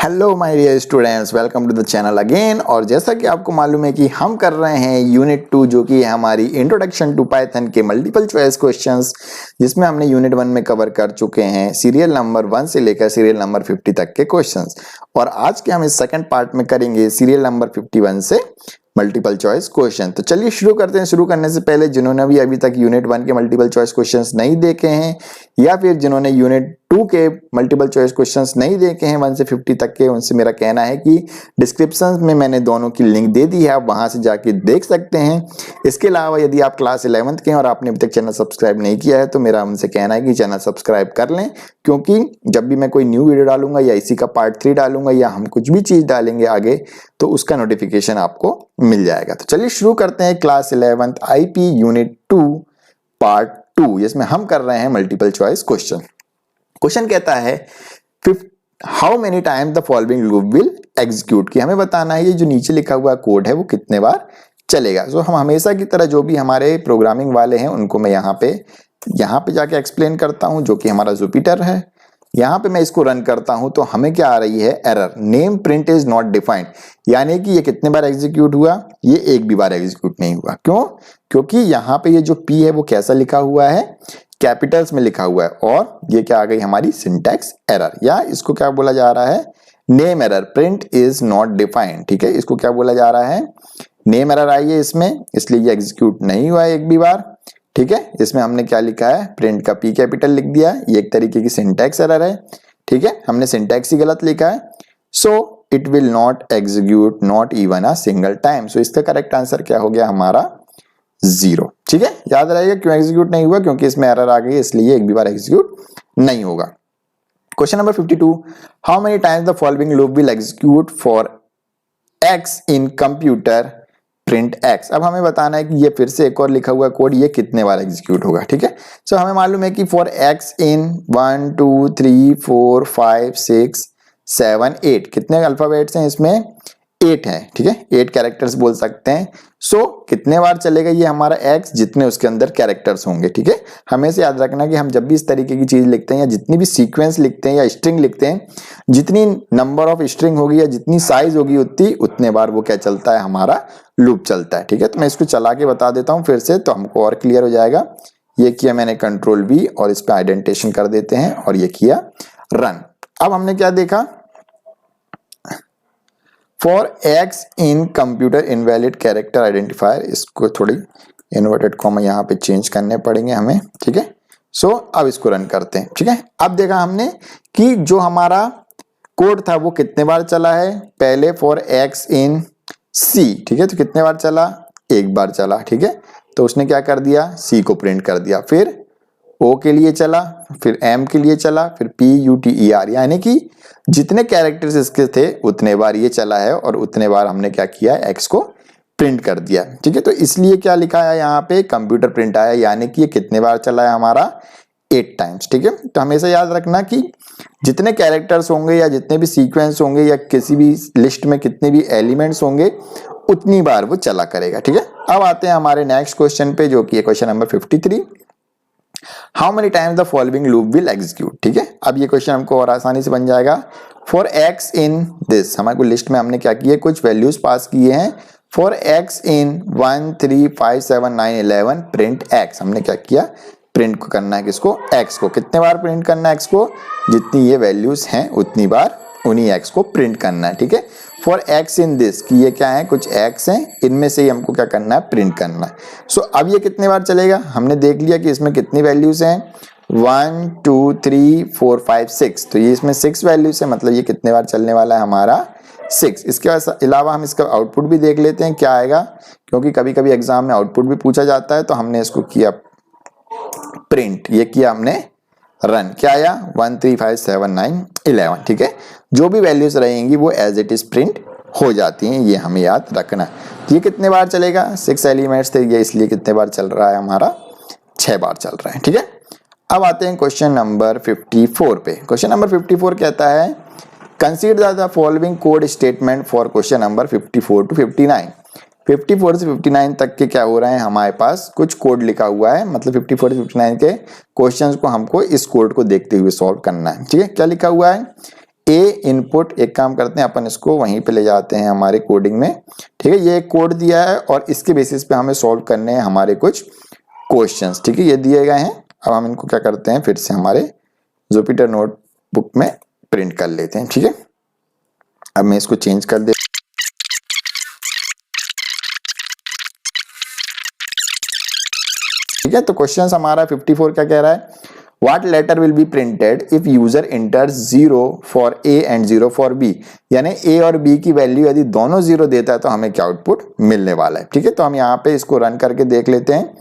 Hello my dear students, welcome to the channel again. और जैसा कि आपको मालूम है कि हम कर रहे हैं यूनिट 2 जो कि है हमारी इंट्रोडक्शन टू पाइथन के मल्टीपल चॉइस क्वेश्चंस, जिसमें हमने यूनिट 1 में कवर कर चुके हैं सीरियल नंबर 1 से लेकर सीरियल नंबर 50 तक के क्वेश्चंस। और आज के हम इस सेकंड पार्ट में करेंगे सीरियल नंबर 51 से मल्टीपल चॉइस क्वेश्चन। तो चलिए शुरू करते हैं। शुरू करने से पहले जिन्होंने भी अभी तक यूनिट 1 के मल्टीपल चॉइस क्वेश्चंस नहीं देखे हैं या फिर जिन्होंने यूनिट 2 के मल्टीपल चॉइस क्वेश्चंस नहीं देखे हैं 1 से 50 तक के, उनसे मेरा कहना है कि डिस्क्रिप्शन में मैंने दोनों की लिंक दे दी है, आप वहां से जाके देख सकते हैं। इसके अलावा यदि आप क्लास 11th के हैं और आपने अभी तक चैनल सब्सक्राइब नहीं किया है तो मेरा उनसे कहना है कि चैनल सब्सक्राइब कर लें, क्योंकि जब भी मैं कोई न्यू वीडियो डालूंगा या इसी का पार्ट 3 डालूंगा या हम कुछ भी चीज डालेंगे आगे तो उसका नोटिफिकेशन आपको मिल जाएगा। तो चलिए शुरू करते हैं class 11th IP unit 2 part 2, जिसमें हम कर रहे हैं मल्टीपल चॉइस क्वेश्चन। क्वेश्चन कहता है how many times the following loop will execute, कि हमें बताना है ये जो नीचे लिखा हुआ कोड है वो कितने बार चलेगा। तो हम हमेशा की तरह जो भी हमारे प्रोग्रामिंग वाले हैं उनको मैं यहाँ पे जाके एक्सप्लेन करता हूँ, जो कि हमारा जुपिटर है। यहाँ पे मैं इसको रन करता हूं तो हमें क्या आ रही है, error, name print is not defined, यानी कि ये कितने बार एग्जीक्यूट हुआ, ये एक भी बार एग्जीक्यूट नहीं हुआ। क्यों? क्योंकि यहाँ पे ये जो P है वो कैसा लिखा हुआ है, कैपिटल्स में लिखा हुआ है। और ये क्या आ गई हमारी सिंटैक्स एरर, या इसको क्या बोला जा रहा है, name error, print is not defined. ठीक है, इसको क्या बोला जा रहा है, नेम एरर आई है इसमें, इसलिए ये एग्जीक्यूट नहीं हुआ है एक भी बार। ठीक है, इसमें हमने क्या लिखा है, प्रिंट का P कैपिटल लिख दिया, ये एक तरीके की सिंटैक्स एरर है। ठीक है, हमने सिंटैक्स ही गलत लिखा है। So it will not execute not even a single time. So इसका करेक्ट आंसर क्या हो गया हमारा, 0। ठीक है, याद रहेगा क्यों एग्जीक्यूट नहीं हुआ, क्योंकि इसमें एरर आ गई, इसलिए एक भी बार एग्जीक्यूट नहीं होगा। Question number 52, how many times the following loop will execute for x in computer print x। अब हमें बताना है कि ये फिर से एक और लिखा हुआ कोड ये कितने बार एग्जीक्यूट होगा। ठीक है, सो हमें मालूम है कि फॉर x इन 1 2 3 4 5 6 7 8, कितने अल्फाबेट्स हैं इसमें, 8 हैं। ठीक है, 8 कैरेक्टर्स बोल सकते हैं। सो कितने बार चलेगा ये हमारा x, जितने उसके अंदर कैरेक्टर्स होंगे। ठीक है, हमेशा याद रखना कि हम जब भी इस तरीके की चीज लिखते हैं या जितनी भी सीक्वेंस लिखते हैं या स्ट्रिंग लिखते हैं, जितनी नंबर ऑफ स्ट्रिंग होगी या जितनी साइज होगी उतने बार वो क्या चलता है, हमारा लूप चलता है। ठीक है, तो मैं इसको चला के बता देता हूं फिर से, तो हमको और क्लियर हो जाएगा। ये किया मैंने कंट्रोल V और इस पर आइडेंटिफिकेशन कर देते हैं और ये किया रन। अब हमने क्या देखा, for x in computer invalid character identifier, इसको थोड़ी इन्वर्टेड कॉमा यहाँ पे चेंज करने पड़ेंगे हमें। ठीक है, सो अब इसको रन करते हैं। ठीक है, अब देखा हमने कि जो हमारा कोड था वो कितने बार चला है, पहले फॉर x इन C। ठीक है, तो कितने बार चला, एक बार चला। ठीक है, तो उसने क्या कर दिया, C को प्रिंट कर दिया, फिर O के लिए चला, फिर M के लिए चला, फिर PUTER, यानी कि जितने कैरेक्टर्स इसके थे उतने बार ये चला है और उतने बार हमने क्या किया, X को प्रिंट कर दिया। ठीक है, तो इसलिए क्या लिखा है यहाँ पे, कंप्यूटर प्रिंट आया, यानी कि ये कितने बार चला है हमारा, 8 टाइम्स। ठीक है, तो हमेशा याद रखना कि जितने कैरेक्टर्स होंगे या जितने भी सीक्वेंस होंगे या किसी भी लिस्ट में कितने भी एलिमेंट्स होंगे उतनी बार वो चला करेगा। ठीक है, अब आते हैं हमारे नेक्स्ट क्वेश्चन पे, जो कि है question number 53, how many times the following loop will execute. ठीक है, अब ये क्वेश्चन हमको और आसानी से बन जाएगा। फॉर x इन दिस, हमारे लिस्ट में हमने क्या किया, कुछ वैल्यूज पास किए हैं। For x in 1 3 5 7 9 11 print x, हमने क्या किया, प्रिंट को करना है किसको, x को। कितने बार प्रिंट करना है x को, जितनी ये वैल्यूज हैं उतनी बार उन्हीं x को प्रिंट करना है। ठीक है, फॉर x इन दिस, कि ये क्या है, कुछ x हैं, इनमें से ही हमको क्या करना है, प्रिंट करना है। सो अब ये कितने बार चलेगा, हमने देख लिया कि इसमें कितनी वैल्यूज हैं, 1 2 3 4 5 6, तो ये इसमें 6 वैल्यूज है, मतलब ये कितने बार चलने वाला है हमारा, 6। इसके अलावा हम इसका आउटपुट भी देख लेते हैं क्या आएगा, क्योंकि कभी कभी एग्जाम में आउटपुट भी पूछा जाता है। तो हमने इसको किया प्रिंट, ये किया हमने रन, क्या आया, 1 3 5 7 9 11। ठीक है, जो भी वैल्यूज रहेंगी वो एज इट इज प्रिंट हो जाती हैं, ये हमें याद रखना। ये कितने बार चलेगा, 6 एलिमेंट्स थे ये, इसलिए कितने बार चल रहा है हमारा, 6 बार चल रहा है। ठीक है, अब आते हैं क्वेश्चन नंबर 54 पे। क्वेश्चन नंबर 54 कहता है consider the following code statement for question number 54 to 59। 54 से 59 तक के क्या हो रहे हैं, हमारे पास कुछ कोड लिखा हुआ है, मतलब 54 से 59 के क्वेश्चंस को हमको इस कोड को देखते हुए सॉल्व करना है। ठीक है, क्या लिखा हुआ है, ए इनपुट, एक काम करते हैं अपन इसको वहीं पे ले जाते हैं हमारे कोडिंग में, ठीक है। ये एक कोड दिया है और इसके बेसिस पे हमें सॉल्व करने हैं हमारे कुछ क्वेश्चंस, ठीक है। ये दिए गए हैं, अब हम इनको क्या करते हैं फिर से हमारे जुपिटर नोटबुक में प्रिंट कर लेते हैं, ठीक है। अब मैं इसको चेंज कर दे, ठीक है। तो क्वेश्चन हमारा 54 क्या कह रहा है, what letter will be printed if user enters 0 for A and 0 for B, यानी ए और बी की वैल्यू यदि दोनों 0 देता है तो हमें क्या आउटपुट मिलने वाला है, ठीक है। तो हम यहाँ पे इसको रन करके देख लेते हैं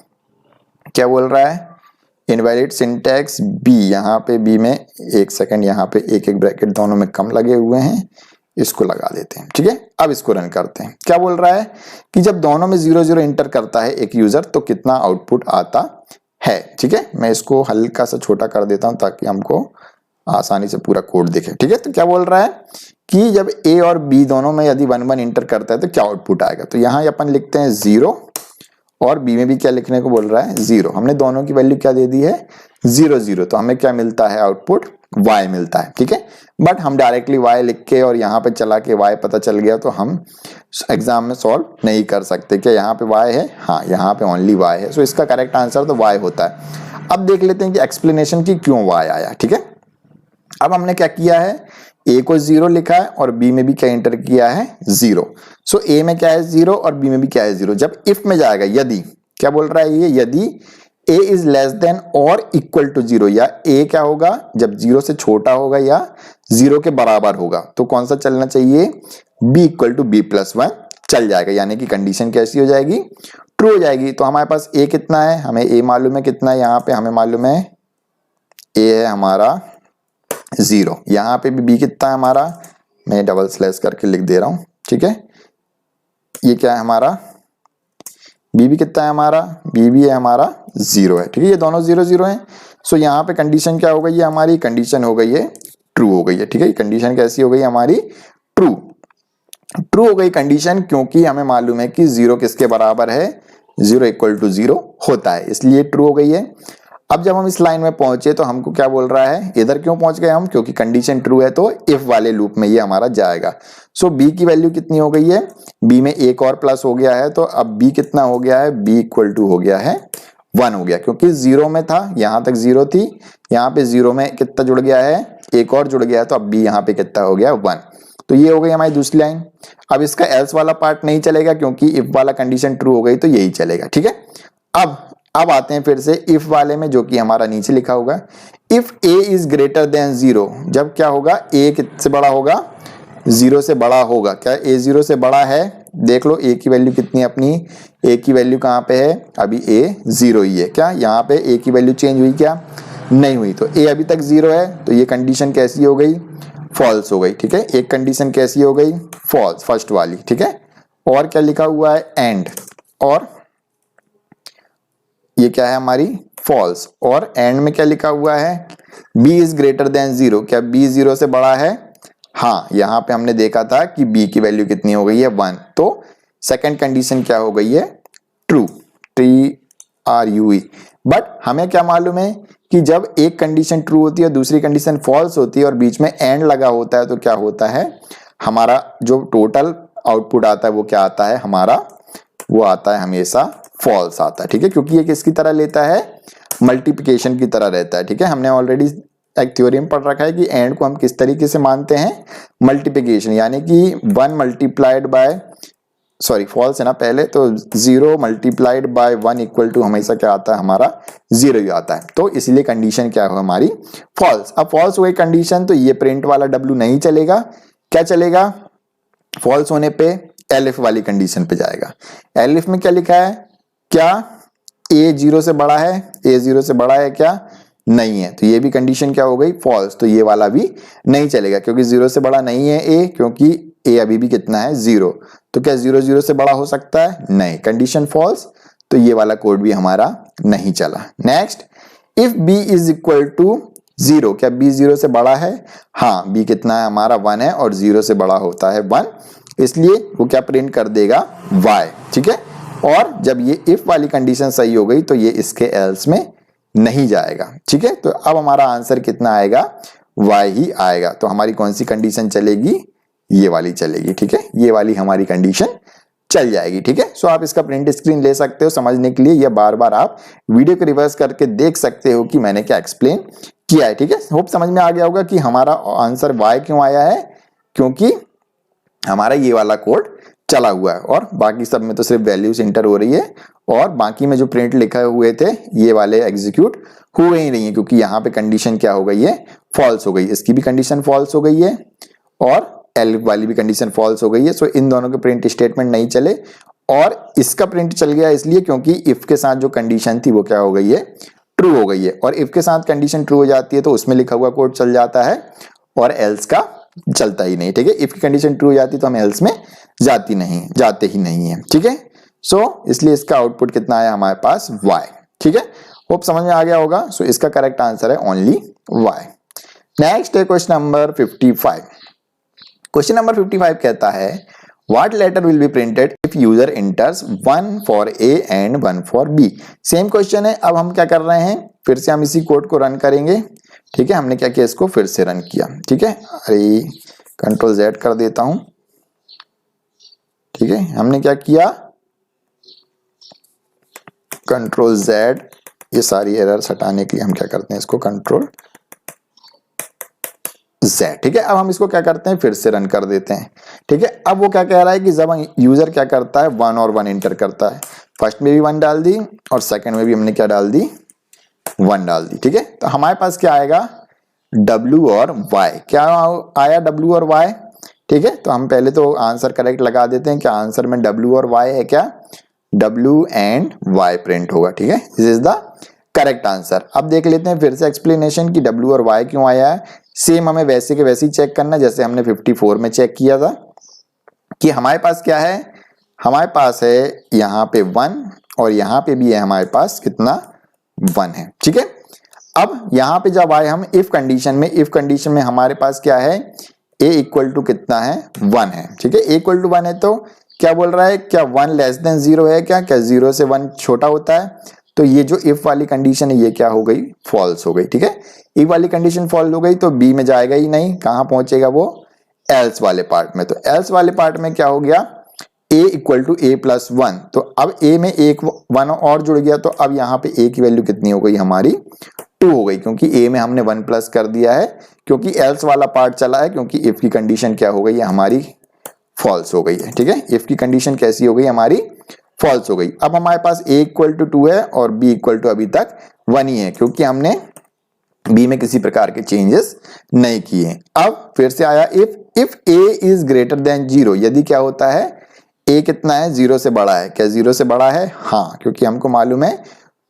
क्या बोल रहा है। इनवैलिड सिंटैक्स बी, यहाँ पे बी में एक सेकंड, यहाँ पे एक एक ब्रैकेट दोनों में कम लगे हुए हैं, इसको लगा देते हैं, ठीक है। अब इसको रन करते हैं। क्या बोल रहा है कि जब दोनों में 0 0 एंटर करता है एक यूजर तो कितना आउटपुट आता है, ठीक है। मैं इसको हल्का सा छोटा कर देता हूं ताकि हमको आसानी से पूरा कोड दिखे, ठीक है। तो क्या बोल रहा है कि जब ए और बी दोनों में यदि 1 1 एंटर करता है तो क्या आउटपुट आएगा। तो यहाँ अपन लिखते हैं 0 और बी में भी क्या लिखने को बोल रहा है 0। हमने दोनों की वैल्यू क्या दे दी है 0 0, तो हमें क्या मिलता है आउटपुट y मिलता है, ठीक है। बट हम डायरेक्टली y लिख के और यहाँ पे चला के y पता चल गया तो हम एग्जाम में सॉल्व नहीं कर सकते। क्या यहाँ पे y है, हाँ यहाँ पे ओनली y है, सो इसका करेक्ट आंसर तो y होता है। अब देख लेते हैं कि एक्सप्लेनेशन की क्यों y आया, ठीक है। अब हमने क्या किया है, a को 0 लिखा है और b में भी क्या एंटर किया है 0। सो a में क्या है 0 और b में भी क्या है 0। जब if में जाएगा, यदि क्या बोल रहा है ये, यदि a इज लेस देन और इक्वल टू 0, या a क्या होगा जब 0 से छोटा होगा या 0 के बराबर होगा, तो कौन सा चलना चाहिए, b इक्वल टू b+1 चल जाएगा, यानी कि कंडीशन कैसी हो जाएगी, ट्रू हो जाएगी। तो हमारे पास a कितना है, हमें a मालूम है कितना है, यहाँ पे हमें मालूम है a है हमारा 0, यहाँ पे भी b कितना है हमारा, मैं डबल स्लैश करके लिख दे रहा हूं, ठीक है। ये क्या है हमारा b भी कितना है हमारा, b भी है हमारा 0 है, ठीक है। ये दोनों 0 0 हैं। सो यहाँ पे कंडीशन क्या हो गई है हमारी, कंडीशन हो गई है ट्रू हो गई है, ठीक है। कंडीशन कैसी हो गई हमारी, ट्रू, ट्रू हो गई कंडीशन, क्योंकि हमें मालूम है कि 0 किसके बराबर है, 0 इक्वल टू 0 होता है, इसलिए ट्रू हो गई है। अब जब हम इस लाइन में पहुंचे तो हमको क्या बोल रहा है, इधर क्यों पहुंच गए हम, क्योंकि कंडीशन ट्रू है तो इफ वाले लूप में ये हमारा जाएगा। सो b की वैल्यू कितनी हो गई है, b में एक और प्लस हो गया है, तो अब b कितना हो गया है, b इक्वल टू हो गया है 1 हो गया, क्योंकि 0 में था, यहां तक 0 थी, यहाँ पे 0 में कितना जुड़ गया है, एक और जुड़ गया है, तो अब b यहाँ पे कितना हो गया 1। तो ये हो गई हमारी दूसरी लाइन। अब इसका एल्स वाला पार्ट नहीं चलेगा, क्योंकि इफ वाला कंडीशन ट्रू हो गई तो यही चलेगा, ठीक है। अब आते हैं फिर से इफ वाले में, जो कि हमारा नीचे लिखा होगा, if a is greater than 0, जब क्या होगा, a किससे बड़ा होगा, 0 से बड़ा होगा। क्या a 0 से बड़ा है, देख लो a की वैल्यू कितनी है अपनी, a की वैल्यू कहाँ पे है, अभी a 0 ही है। क्या यहाँ पे a की वैल्यू चेंज हुई, क्या नहीं हुई, तो a अभी तक 0 है, तो ये कंडीशन कैसी हो गई, फॉल्स हो गई, ठीक है। एक कंडीशन कैसी हो गई, फॉल्स, फर्स्ट वाली, ठीक है। और क्या लिखा हुआ है, एंड, और ये क्या है हमारी फॉल्स, और एंड में क्या लिखा हुआ है, b इज ग्रेटर देन 0, क्या b 0 से बड़ा है, हाँ यहाँ पे हमने देखा था कि b की वैल्यू कितनी हो गई है 1, तो सेकंड कंडीशन क्या हो गई है, ट्रू, TRUE। बट हमें क्या मालूम है कि जब एक कंडीशन ट्रू होती है दूसरी कंडीशन फॉल्स होती है और बीच में एंड लगा होता है, तो क्या होता है, हमारा जो टोटल आउटपुट आता है वो क्या आता है हमारा, वो आता है हमेशा फॉल्स आता है, ठीक है। क्योंकि ये किसकी तरह लेता है, मल्टीप्लिकेशन की तरह रहता है, ठीक है। हमने ऑलरेडी एक थ्योरम पढ़ रखा है कि एंड को हम किस तरीके से मानते हैं, मल्टीप्लिकेशन, यानी कि 1 मल्टीप्लाइड बाय, सॉरी फॉल्स है ना पहले, तो 0 मल्टीप्लाइड बाय 1 इक्वल टू हमेशा क्या आता है हमारा 0 ही आता है, तो इसलिए कंडीशन क्या हो हमारी फॉल्स। अब फॉल्स हुई कंडीशन तो ये प्रिंट वाला W नहीं चलेगा, क्या चलेगा, फॉल्स होने पे एलिफ वाली कंडीशन पे जाएगा। एलिफ में क्या लिखा है, क्या a 0 से बड़ा है, a 0 से बड़ा है क्या, नहीं है, तो ये भी कंडीशन क्या हो गई फॉल्स, तो ये वाला भी नहीं चलेगा, क्योंकि 0 से बड़ा नहीं है a, क्योंकि a अभी भी कितना है 0, तो क्या 0 0 से बड़ा हो सकता है, नहीं, कंडीशन फॉल्स, तो ये वाला कोड भी हमारा नहीं चला। Next, if b is equal to 0, क्या b 0 से बड़ा है, हाँ b कितना है हमारा 1 है और 0 से बड़ा होता है 1, इसलिए वो क्या प्रिंट कर देगा y, ठीक है। और जब ये इफ वाली कंडीशन सही हो गई तो ये इसके एल्स में नहीं जाएगा, ठीक है। तो अब हमारा आंसर कितना आएगा y ही आएगा। तो हमारी कौन सी कंडीशन चलेगी, ये वाली चलेगी, ठीक है, ये वाली हमारी कंडीशन चल जाएगी, ठीक है। सो आप इसका प्रिंट स्क्रीन ले सकते हो समझने के लिए, या बार बार आप वीडियो को रिवर्स करके देख सकते हो कि मैंने क्या एक्सप्लेन किया है, ठीक है। होप समझ में आ गया होगा कि हमारा आंसर y क्यों आया है, क्योंकि हमारा ये वाला कोड चला हुआ है और बाकी सब में तो सिर्फ वैल्यूज इंटर हो रही है, और बाकी में जो प्रिंट लिखे हुए थे ये वाले एग्जीक्यूट हुए ही नहीं है, क्योंकि यहाँ पे कंडीशन क्या हो गई है, फॉल्स हो गई। इसकी भी कंडीशन फॉल्स हो गई है और एलिफ वाली भी कंडीशन फॉल्स हो गई है। सो इन दोनों के प्रिंट स्टेटमेंट नहीं चले, और इसका प्रिंट चल गया इसलिए क्योंकि इफ के साथ जो कंडीशन थी वो क्या हो गई है, ट्रू हो गई है। और इफ के साथ कंडीशन ट्रू हो जाती है तो उसमें लिखा हुआ कोड चल जाता है और एल्स का चलता ही नहीं, ठीक है। इफ की कंडीशन ट्रू हो जाती है तो हम एल्स में जाते ही नहीं है, ठीक है। सो इसलिए इसका आउटपुट कितना आया हमारे पास, y, ठीक है। होप समझ में आ गया होगा। सो इसका करेक्ट आंसर है ओनली y। नेक्स्ट है क्वेश्चन नंबर 55। क्वेश्चन नंबर 55 कहता है what letter will be printed if user enters 1 for A and 1 for B। Same question है। अब हम क्या कर रहे हैं, फिर से हम इसी कोड को रन करेंगे, ठीक है। हमने क्या किया, इसको फिर से रन किया, ठीक है। अरे कंट्रोल Z कर देता हूं, ठीक है। हमने क्या किया, कंट्रोल Z, ये सारी एरर्स हटाने के लिए हम क्या करते हैं, इसको कंट्रोल Z, ठीक है। अब हम इसको क्या करते हैं, फिर से रन कर देते हैं, ठीक है। अब वो क्या कह रहा है कि जब यूजर क्या करता है 1 और 1 एंटर करता है, फर्स्ट में भी 1 डाल दी और सेकंड में भी हमने क्या डाल दी, 1 डाल दी, ठीक है। तो हमारे पास क्या आएगा, W और Y। क्या आया, W और Y, ठीक है। तो हम पहले तो आंसर करेक्ट लगा देते हैं, क्या आंसर में W और Y है, क्या W एंड Y प्रिंट होगा, ठीक है। This is the correct answer. अब देख लेते हैं फिर से एक्सप्लेनेशन कि W और Y क्यों आया है। सेम हमें वैसे के वैसे ही चेक करना जैसे हमने 54 में चेक किया था, कि हमारे पास क्या है, हमारे पास है यहाँ पे 1 और यहाँ पे भी है हमारे पास कितना, 1 है, ठीक है। अब यहाँ पे जब आए हम इफ कंडीशन में हमारे पास क्या है, a इक्वल टू कितना है, 1 है, ठीक है। a इक्वल टू 1 है तो क्या बोल रहा है, क्या 1 लेस देन 0 है, क्या 0 से 1 छोटा होता है। तो ये जो इफ वाली कंडीशन है ये क्या हो गई, फॉल्स हो गई, ठीक है। इफ वाली कंडीशन फॉल्स हो गई तो बी में जाएगा ही नहीं, कहां पहुंचेगा वो, एल्स वाले पार्ट में। तो एल्स वाले पार्ट में क्या हो गया, a equal to a plus 1। तो अब a में एक 1 और जुड़ गया, तो अब यहाँ पे a की वैल्यू कितनी हो गई हमारी, 2 हो गई, क्योंकि a में हमने 1 प्लस कर दिया है, क्योंकि एल्स वाला पार्ट चला है, क्योंकि इफ की कंडीशन क्या हो गई है हमारी, फॉल्स हो गई है, ठीक है। इफ की कंडीशन कैसी हो गई हमारी, फॉल्स हो गई। अब हमारे पास a इक्वल टू 2 है और b इक्वल टू अभी तक 1 ही है, क्योंकि हमने b में किसी प्रकार के चेंजेस नहीं किए। अब फिर से आया if a is greater than 0, यदि क्या होता है, a कितना है, 0 से बड़ा है, क्या 0 से बड़ा है, हाँ, क्योंकि हमको मालूम है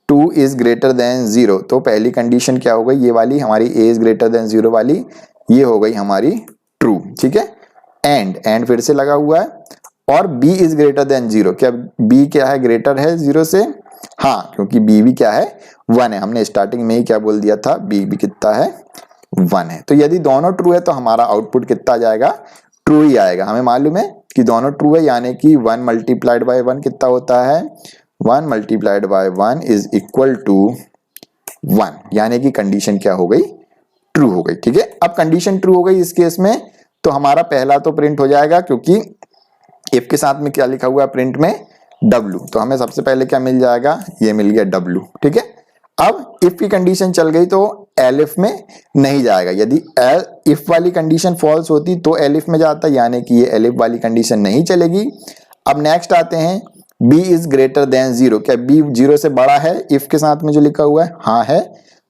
2 इज ग्रेटर देन 0। तो पहली कंडीशन क्या हो गई, ये वाली हमारी a इज ग्रेटर देन 0 वाली, ये हो गई हमारी ट्रू, ठीक है। एंड फिर से लगा हुआ है, और b इज ग्रेटर देन 0, क्या b क्या है, ग्रेटर है 0 से, हाँ, क्योंकि b भी क्या है, 1 है। हमने स्टार्टिंग में ही क्या बोल दिया था, b भी कितना है, 1 है। तो यदि दोनों ट्रू है तो हमारा आउटपुट कितना जाएगा, ट्रू ही आएगा। हमें मालूम है कि दोनों ट्रू है, यानी कि 1 मल्टीप्लाइड बाय 1 कितना होता है, 1 multiplied by 1 is equal to 1, यानी कि कंडीशन क्या हो गई, ट्रू हो गई, ठीक है। अब कंडीशन ट्रू हो गई इस केस में, तो हमारा पहला तो प्रिंट हो जाएगा, क्योंकि इफ के साथ में क्या लिखा हुआ है प्रिंट में, W। तो हमें सबसे पहले क्या मिल जाएगा, ये मिल गया W, ठीक है। अब इफ की कंडीशन चल गई तो एलिफ में नहीं जाएगा, यदि इफ वाली कंडीशन फॉल्स होती तो एलिफ में जाता, यानी कि ये एलिफ वाली कंडीशन नहीं चलेगी। अब नेक्स्ट आते हैं, b इज ग्रेटर देन 0, क्या b 0 से बड़ा है, इफ के साथ में जो लिखा हुआ है, हाँ है।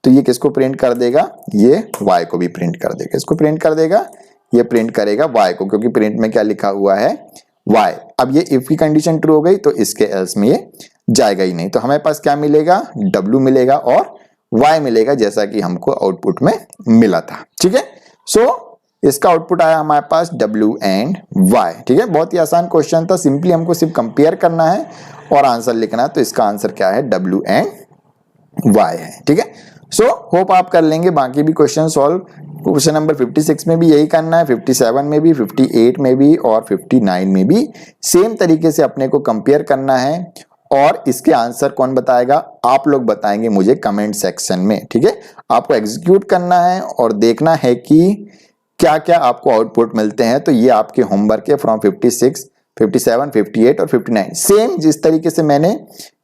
तो ये किसको प्रिंट कर देगा, ये y को भी प्रिंट कर देगा, इसको प्रिंट कर देगा, ये प्रिंट करेगा y को, क्योंकि प्रिंट में क्या लिखा हुआ है, y। अब ये इफ की कंडीशन ट्रू हो गई तो इसके एल्स में ये जाएगा ही नहीं। तो हमारे पास क्या मिलेगा, W मिलेगा और y मिलेगा, जैसा कि हमको आउटपुट में मिला था, ठीक है। सो इसका आउटपुट आया हमारे पास W एंड Y, ठीक है। बहुत ही आसान क्वेश्चन था, सिंपली हमको सिर्फ कंपेयर करना है और आंसर लिखना है। तो इसका आंसर क्या है, W एंड Y है, ठीक है। सो होप आप कर लेंगे बाकी भी क्वेश्चन सॉल्व। क्वेश्चन नंबर 56 में भी यही करना है, 57 में भी, 58 में भी और 59 में भी सेम तरीके से अपने को कंपेयर करना है और इसके आंसर कौन बताएगा? आप लोग बताएंगे मुझे कमेंट सेक्शन में, ठीक है। आपको एग्जीक्यूट करना है और देखना है कि क्या क्या आपको आउटपुट मिलते हैं। तो ये आपके होमवर्क है फ्रॉम 56, 57, 58 और 59। सेम जिस तरीके से मैंने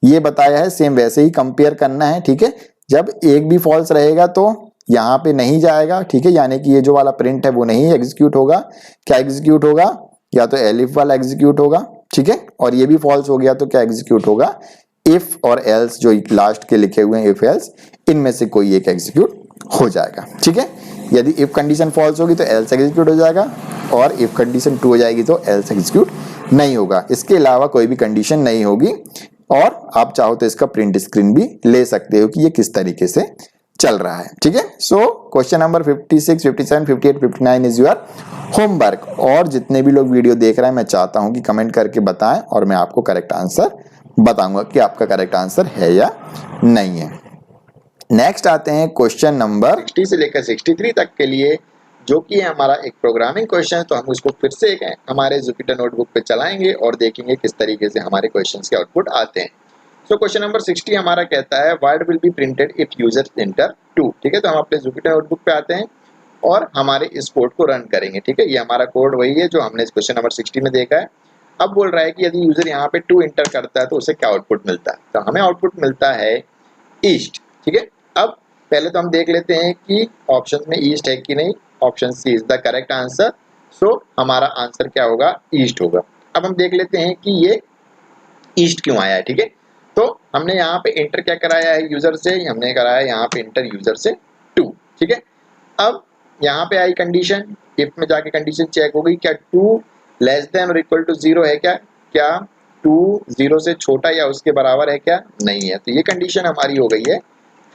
ये बताया है सेम वैसे ही कंपेयर करना है, ठीक है। जब एक भी फॉल्स रहेगा तो यहाँ पे नहीं जाएगा, ठीक है, यानी कि ये जो वाला प्रिंट है वो नहीं एग्जीक्यूट होगा। क्या एग्जीक्यूट होगा? या तो एलिफ वाला एग्जीक्यूट होगा, ठीक है, और ये भी फॉल्स हो गया तो क्या एग्जीक्यूट होगा? इफ और एल्स जो लास्ट के लिखे हुए हैं, इफ एल्स, इनमें से कोई एक एग्जीक्यूट हो जाएगा, ठीक है। यदि इफ कंडीशन फॉल्स होगी तो एल्स एग्जीक्यूट हो जाएगा, और इफ कंडीशन ट्रू हो जाएगी तो एल्स एग्जीक्यूट नहीं होगा। इसके अलावा कोई भी कंडीशन नहीं होगी। और आप चाहो तो इसका प्रिंट स्क्रीन भी ले सकते हो कि ये किस तरीके से चल रहा है, ठीक है। So question number 56, 57, 58, 59 is your homework. और जितने भी लोग वीडियो देख रहे हैं, मैं चाहता हूं कि कमेंट करके बताएं और मैं आपको करेक्ट आंसर बताऊंगा कि आपका करेक्ट आंसर है या नहीं है। नेक्स्ट आते हैं क्वेश्चन नंबर 60 से लेकर 63 तक के लिए, जो कि हमारा एक प्रोग्रामिंग क्वेश्चन है। तो हम उसको फिर से हमारे जुपिटर नोटबुक पे चलाएंगे और देखेंगे किस तरीके से हमारे क्वेश्चंस के आउटपुट आते हैं। सो क्वेश्चन नंबर 60 हमारा कहता है word will be printed if user enter 2, ठीक है। तो हम अपने जुपिटर नोटबुक पे आते हैं और हमारे इस कोड को रन करेंगे, ठीक है। ये हमारा कोड वही है जो हमने इस क्वेश्चन नंबर 60 में देखा है। अब बोल रहा है कि यदि यूजर यहाँ पे 2 एंटर करता है तो उसे क्या आउटपुट मिलता है? तो हमें आउटपुट मिलता है ईस्ट, ठीक है। अब पहले तो हम देख लेते हैं कि ऑप्शन में ईस्ट है कि नहीं। Option C is the correct answer. So हमारा आंसर क्या होगा? ईस्ट होगा। अब हम देख लेते हैं कि ये ईस्ट क्यों आया है, ठीक है। तो हमने यहाँ पे एंटर क्या कराया है यूजर से? हमने कराया यहाँ पे एंटर यूजर से 2, ठीक है। अब यहाँ पे आई कंडीशन, इफ में जाके कंडीशन चेक हो गई, क्या 2 लेस देन और इक्वल टू 0 है क्या? क्या 2 0 से छोटा या उसके बराबर है क्या? नहीं है। तो ये कंडीशन हमारी हो गई है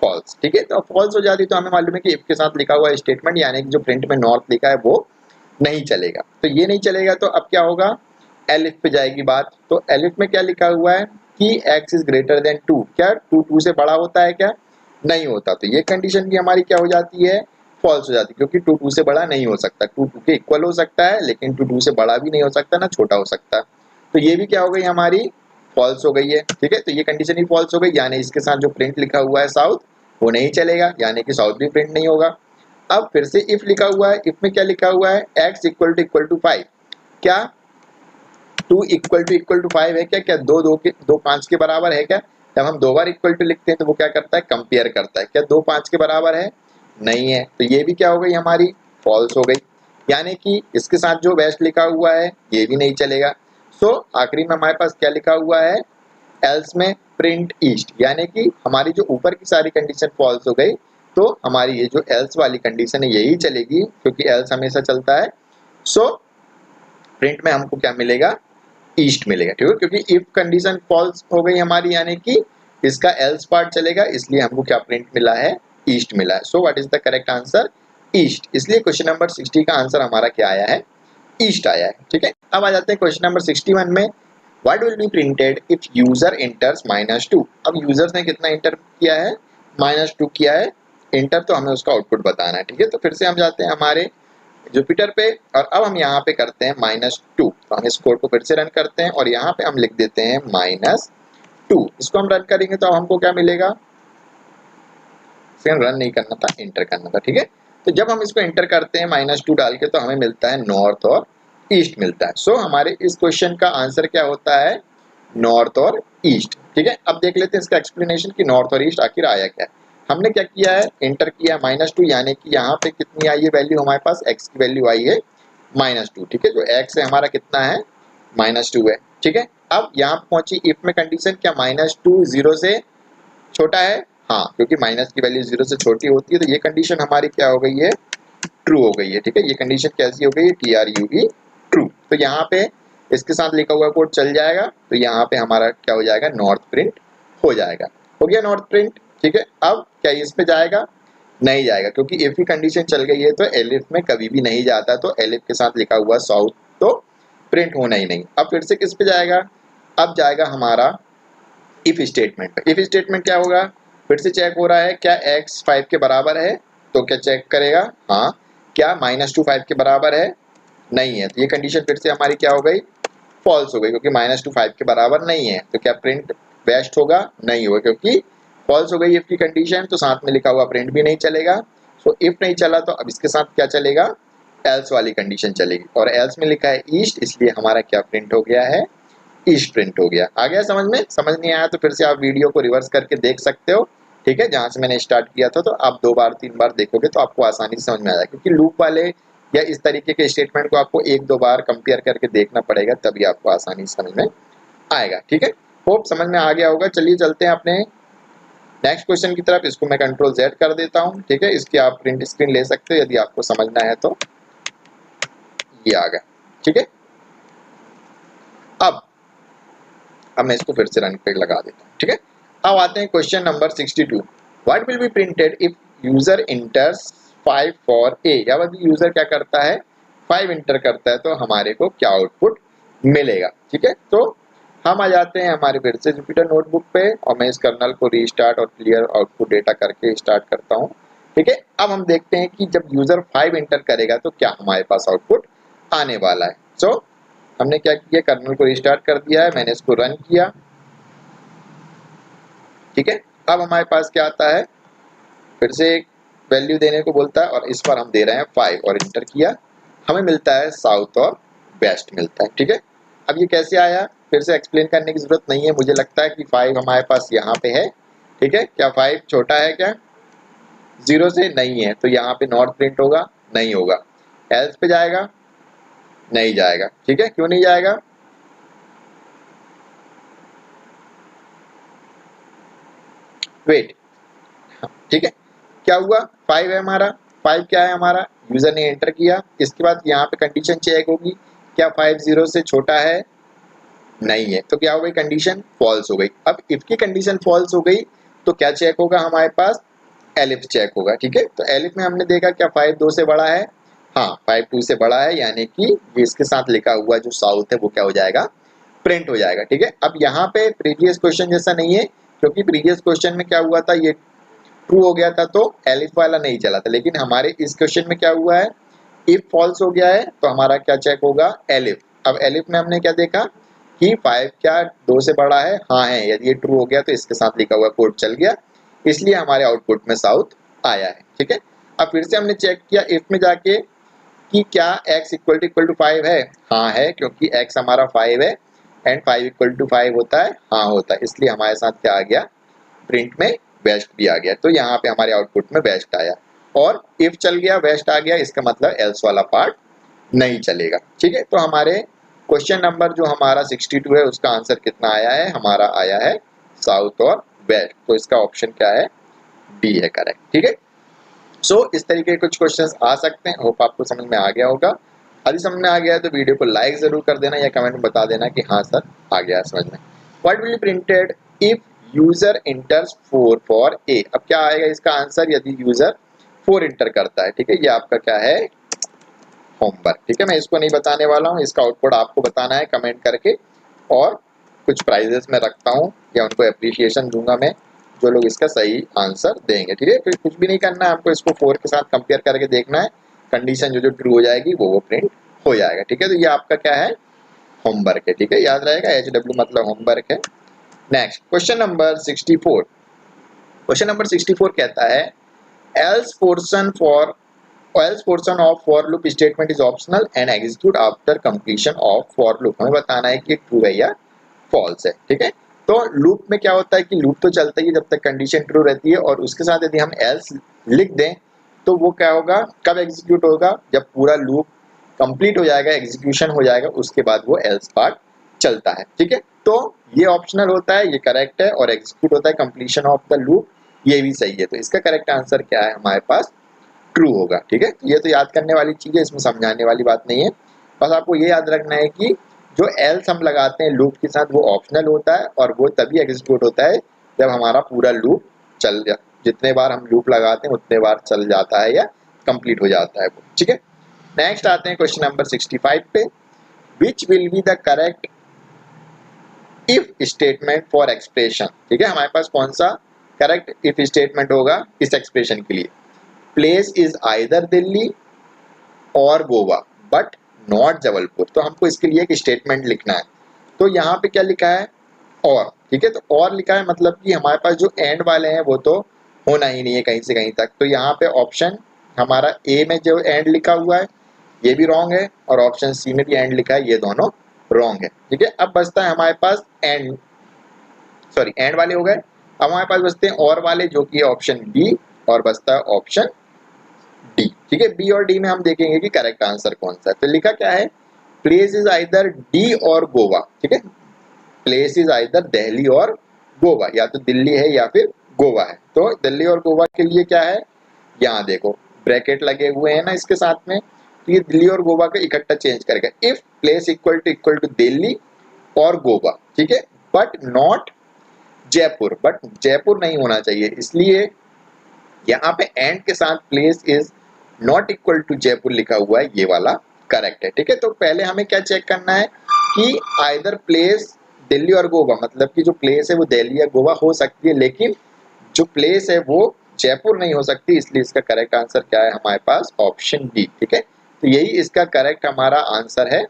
फॉल्स, ठीक है। तो फॉल्स हो जाती तो हमें मालूम है कि इफ के साथ लिखा हुआ स्टेटमेंट यानी कि जो प्रिंट में नॉर्थ लिखा है वो नहीं चलेगा। तो ये नहीं चलेगा तो अब क्या होगा? एलिफ पे जाएगी बात। तो एलिफ में क्या लिखा हुआ है कि x इज ग्रेटर देन 2। क्या 2 से बड़ा होता है क्या? नहीं होता। तो ये कंडीशन भी हमारी क्या हो जाती है? फॉल्स हो जाती है, क्योंकि 2 से बड़ा नहीं हो सकता। 2 के इक्वल हो सकता है लेकिन 2 से बड़ा भी नहीं हो सकता, ना छोटा हो सकता। तो ये भी क्या हो गई हमारी? फॉल्स हो गई है, ठीक है। तो ये कंडीशन ही फॉल्स हो गई, यानी इसके साथ जो प्रिंट लिखा हुआ है साउथ वो नहीं चलेगा, यानी कि साउथ भी प्रिंट नहीं होगा। अब फिर से इफ लिखा हुआ है, इफ में क्या लिखा हुआ है? x equal to 5। क्या 2 इक्वल टू 5 है क्या? क्या 2 5 के बराबर है क्या? जब हम 2 बार इक्वल टू लिखते हैं तो वो क्या करता है? कंपेयर करता है। क्या 2 5 के बराबर है? नहीं है। तो ये भी क्या हो गई हमारी? फॉल्स हो गई, यानी कि इसके साथ जो वेस्ट लिखा हुआ है ये भी नहीं चलेगा। सो आखिरी में हमारे पास क्या लिखा हुआ है? एल्स में प्रिंट ईस्ट, यानी कि हमारी जो ऊपर की सारी कंडीशन फॉल्स हो गई तो हमारी ये जो एल्स वाली कंडीशन है यही चलेगी, क्योंकि एल्स हमेशा चलता है। सो प्रिंट में हमको क्या मिलेगा? ईस्ट मिलेगा, ठीक है। क्योंकि इफ कंडीशन फॉल्स हो गई हमारी, यानी कि इसका एल्स पार्ट चलेगा, इसलिए हमको क्या प्रिंट मिला है? ईस्ट मिला है। So what is the correct answer? East. इसलिए क्वेश्चन नंबर 60 का आंसर हमारा क्या आया है? ईस्ट आया है, ठीक है। अब आ जाते हैं क्वेश्चन नंबर 61 में। What will be printed if user enters -2? अब यूजर ने कितना एंटर किया है? -2 किया है एंटर, तो हमें उसका आउटपुट बताना है, ठीक है। तो फिर से हम जाते हैं हमारे जुपिटर पे और अब हम यहाँ पे करते हैं -2। तो हम इस कोड को फिर से रन करते हैं और यहाँ पे हम लिख देते हैं -2। इसको हम रन करेंगे तो हमको क्या मिलेगा? रन नहीं करना था, एंटर करना था, ठीक है। तो जब हम इसको एंटर करते हैं -2 डाल के तो हमें मिलता है नॉर्थ और ईस्ट मिलता है। सो हमारे इस क्वेश्चन का आंसर क्या होता है? नॉर्थ और ईस्ट, ठीक है। अब देख लेते हैं इसका एक्सप्लेनेशन कि नॉर्थ और ईस्ट आखिर आया क्या है। हमने क्या किया है? एंटर किया -2, यानी कि यहाँ पे कितनी आई है वैल्यू हमारे पास? x की वैल्यू आई है -2, ठीक है। जो x है हमारा कितना है? -2 है, ठीक है। अब यहाँ पहुंची इफ में कंडीशन, क्या -2 0 से छोटा है? हाँ, क्योंकि माइनस की वैल्यू 0 से छोटी होती है तो ये कंडीशन हमारी क्या हो गई है? ट्रू हो गई है, ठीक है। ये कंडीशन कैसी हो गई है? TRUE, true. तो यहाँ पे इसके साथ लिखा हुआ कोड चल जाएगा, तो यहाँ पे हमारा क्या हो जाएगा? नॉर्थ प्रिंट हो जाएगा। हो गया नॉर्थ प्रिंट, ठीक है। अब क्या इस पे जाएगा? नहीं जाएगा, क्योंकि इफ की कंडीशन चल गई है तो एलिफ में कभी भी नहीं जाता, तो एलिफ के साथ लिखा हुआ साउथ तो प्रिंट होना ही नहीं। अब फिर से किस पे जाएगा? अब जाएगा हमारा इफ स्टेटमेंट पे। इफ स्टेटमेंट क्या होगा? फिर से चेक हो रहा है, क्या x 5 के बराबर है? तो क्या चेक करेगा? हाँ। क्या -2 5 के बराबर है? नहीं है। तो ये कंडीशन फिर से हमारी क्या हो गई? फॉल्स हो गई, क्योंकि -2 5 के बराबर नहीं है। तो क्या प्रिंट बेस्ट होगा, नहीं होगा, क्योंकि फॉल्स हो गई इफ की कंडीशन, तो साथ में लिखा हुआ प्रिंट भी नहीं चलेगा। सो इफ नहीं चला तो अब इसके साथ क्या चलेगा, एल्स वाली कंडीशन चलेगी, और एल्स में लिखा है ईस्ट, इसलिए हमारा क्या प्रिंट हो गया है, ईस्ट प्रिंट हो गया। आ गया समझ में? समझ नहीं आया तो फिर से आप वीडियो को रिवर्स करके देख सकते हो, ठीक है, जहां से मैंने स्टार्ट किया था। तो आप 2 बार 3 बार देखोगे तो आपको आसानी से समझ में आएगा, क्योंकि लूप वाले या इस तरीके के स्टेटमेंट को आपको 1-2 बार कंपेयर करके देखना पड़ेगा, तभी आपको आसानी से समझ में आएगा, ठीक है। होप समझ में आ गया होगा। चलिए चलते हैं अपने नेक्स्ट क्वेश्चन की तरफ। इसको मैं कंट्रोल Z कर देता हूँ, ठीक है, इसकी आप प्रिंट स्क्रीन ले सकते हो यदि आपको समझना है तो। ये आ गया, ठीक है। अब मैं इसको फिर से रन पे लगा देता हूँ, ठीक है। अब आते हैं question number 62। What will be printed if user इंटर्स 5 for a, या यूजर क्या करता है, 5 इंटर करता है, तो हमारे को क्या आउटपुट मिलेगा, ठीक है। तो हम आ जाते हैं हमारे फिर से जुपिटर नोटबुक पे, और मैं इस कर्नल को रीस्टार्ट और क्लियर आउटपुट डेटा करके स्टार्ट करता हूँ, ठीक है। अब हम देखते हैं कि जब यूजर 5 इंटर करेगा तो क्या हमारे पास आउटपुट आने वाला है। सो हमने क्या किया, कर्नल को रिस्टार्ट कर दिया है, मैंने इसको रन किया, ठीक है। अब हमारे पास क्या आता है, फिर से एक वैल्यू देने को बोलता है, और इस पर हम दे रहे हैं 5 और इंटर किया, हमें मिलता है साउथ और वेस्ट मिलता है, ठीक है। अब ये कैसे आया, फिर से एक्सप्लेन करने की जरूरत नहीं है, मुझे लगता है कि 5 हमारे पास यहाँ पे है, ठीक है। क्या 5 छोटा है क्या 0 से? नहीं है, तो यहाँ पे नॉट प्रिंट होगा, नहीं होगा। एल्स पे जाएगा, नहीं जाएगा, ठीक है। क्यों नहीं जाएगा, वेट, ठीक है। क्या हुआ, 5 है हमारा, 5 क्या है हमारा, यूजर ने एंटर किया, इसके बाद यहाँ पे कंडीशन चेक होगी, क्या 5 0 से छोटा है, नहीं है, तो क्या हो गई, कंडीशन फॉल्स हो गई। अब इफ की कंडीशन फॉल्स हो गई तो क्या चेक होगा हमारे पास, एलिफ चेक होगा, ठीक है। तो एलिफ में हमने देखा क्या 5 2 से बड़ा है, हाँ 5 2 से बड़ा है, यानी कि ये इसके साथ लिखा हुआ जो साउथ है वो क्या हो जाएगा, प्रिंट हो जाएगा, ठीक है। अब यहाँ पे प्रीवियस क्वेश्चन जैसा नहीं है, क्योंकि प्रीवियस क्वेश्चन में क्या हुआ था, ये ट्रू हो गया था तो एलिफ वाला नहीं चला था, लेकिन हमारे इस क्वेश्चन में क्या हुआ है, इफ फॉल्स हो गया है तो हमारा क्या चेक होगा, एलिफ। अब एलिफ में हमने क्या देखा कि 5 क्या 2 से बड़ा है, हाँ है, यदि ये ट्रू हो गया तो इसके साथ लिखा हुआ कोड चल गया, इसलिए हमारे आउटपुट में साउथ आया है, ठीक है। अब फिर से हमने चेक किया इफ में जाके कि क्या x = 5 है, हाँ है, क्योंकि x हमारा 5 है एंड 5 = 5 होता है, हाँ होता है, इसलिए हमारे साथ क्या आ गया, प्रिंट में वेस्ट भी आ गया, तो यहाँ पे हमारे आउटपुट में वेस्ट आया, और इफ चल गया वेस्ट आ गया, इसका मतलब एल्स वाला पार्ट नहीं चलेगा, ठीक है। तो हमारे क्वेश्चन नंबर जो हमारा 62 है उसका आंसर कितना आया है, हमारा आया है साउथ और वेस्ट, तो इसका ऑप्शन क्या है, डी है करेक्ट, ठीक है। सो इस तरीके के कुछ क्वेश्चंस आ सकते हैं, होप आपको समझ में आ गया होगा। यदि समझ में आ गया है तो वीडियो को लाइक जरूर कर देना, या कमेंट में बता देना कि हाँ सर आ गया समझ में। What will be printed if user इंटर्स 4 for a, अब क्या आएगा इसका आंसर, यदि यूजर 4 इंटर करता है, ठीक है। ये आपका क्या है, होमवर्क, ठीक है। मैं इसको नहीं बताने वाला हूँ, इसका आउटपुट आपको बताना है कमेंट करके, और कुछ प्राइजेस में रखता हूँ या उनको एप्रिसिएशन दूंगा मैं जो लोग इसका सही आंसर देंगे, ठीक है। फिर कुछ भी नहीं करना है आपको, इसको 4 के साथ कंपेयर करके देखना है, कंडीशन जो जो ट्रू हो जाएगी वो प्रिंट हो जाएगा, ठीक है। तो ये आपका क्या है, होमवर्क है, ठीक है, याद रहेगा, HW मतलब होमवर्क है। Next question number 64। Question number 64 कहता है else portion of for loop statement is optional and execute after completion of for loop. हमें बताना है कि ट्रू है या फॉल्स है, ठीक है। तो लूप में क्या होता है कि लूप तो चलता ही है जब तक कंडीशन ट्रू रहती है, और उसके साथ यदि हम एल्स लिख दें तो वो क्या होगा, कब एग्जीक्यूट होगा, जब पूरा लूप कंप्लीट हो जाएगा, एग्जीक्यूशन हो जाएगा, उसके बाद वो एल्स पार्ट चलता है, ठीक है। तो ये ऑप्शनल होता है, ये करेक्ट है, और एग्जीक्यूट होता है कंप्लीशन ऑफ द लूप, ये भी सही है। तो इसका करेक्ट आंसर क्या है हमारे पास, ट्रू होगा, ठीक है। ये तो याद करने वाली चीज है, इसमें समझाने वाली बात नहीं है, बस आपको ये याद रखना है कि जो एल्स हम लगाते हैं लूप के साथ वो ऑप्शनल होता है, और वो तभी एग्जीक्यूट होता है जब हमारा पूरा लूप चल जाए, जितने बार हम लूप लगाते हैं उतने बार चल जाता है या कंप्लीट हो जाता है वो, ठीक है। नेक्स्ट आते हैं क्वेश्चन नंबर 65 पे। Which will be the correct if statement for expression, ठीक है। हमारे पास कौन सा करेक्ट इफ स्टेटमेंट होगा इस एक्सप्रेशन के लिए, प्लेस इज आइदर दिल्ली और गोवा बट नॉट जबलपुर। तो हमको इसके लिए एक स्टेटमेंट लिखना है, तो यहाँ पे क्या लिखा है, और, ठीक है। तो और लिखा है मतलब कि हमारे पास जो एंड वाले हैं वो तो होना ही नहीं है कहीं से कहीं तक। तो यहाँ पे ऑप्शन हमारा ए में जो एंड लिखा हुआ है ये भी रॉन्ग है, और ऑप्शन सी में भी एंड लिखा है, ये दोनों रॉन्ग है, ठीक है। अब बचता है हमारे पास एंड, सॉरी एंड वाले हो गए। अब हमारे पास बचते हैं और वाले, जो कि ऑप्शन बी, और बचता है ऑप्शन डी, ठीक है। बी और डी में हम देखेंगे कि करेक्ट आंसर कौन सा है। तो लिखा क्या है, प्लेस इज आइदर डी और गोवा, ठीक है। प्लेस इज आइदर दिल्ली और गोवा, या तो दिल्ली है या फिर गोवा है। तो दिल्ली और गोवा के लिए क्या है, यहाँ देखो ब्रैकेट लगे हुए हैं ना इसके साथ में, तो ये दिल्ली और गोवा का इकट्ठा चेंज करेगा। If place equal to Delhi और गोवा, ठीक है, but not Jaipur, but Jaipur नहीं होना चाहिए, इसलिए यहाँ पे एंड के साथ place is not equal to Jaipur लिखा हुआ है, ये वाला करेक्ट है, ठीक है। तो पहले हमें क्या चेक करना है कि आइदर प्लेस दिल्ली और गोवा, मतलब कि जो प्लेस है वो दिल्ली या गोवा हो सकती है, लेकिन जो प्लेस है वो जयपुर नहीं हो सकती, इसलिए इसका करेक्ट आंसर क्या है हमारे पास, ऑप्शन डी, ठीक है। तो यही इसका करेक्ट हमारा आंसर है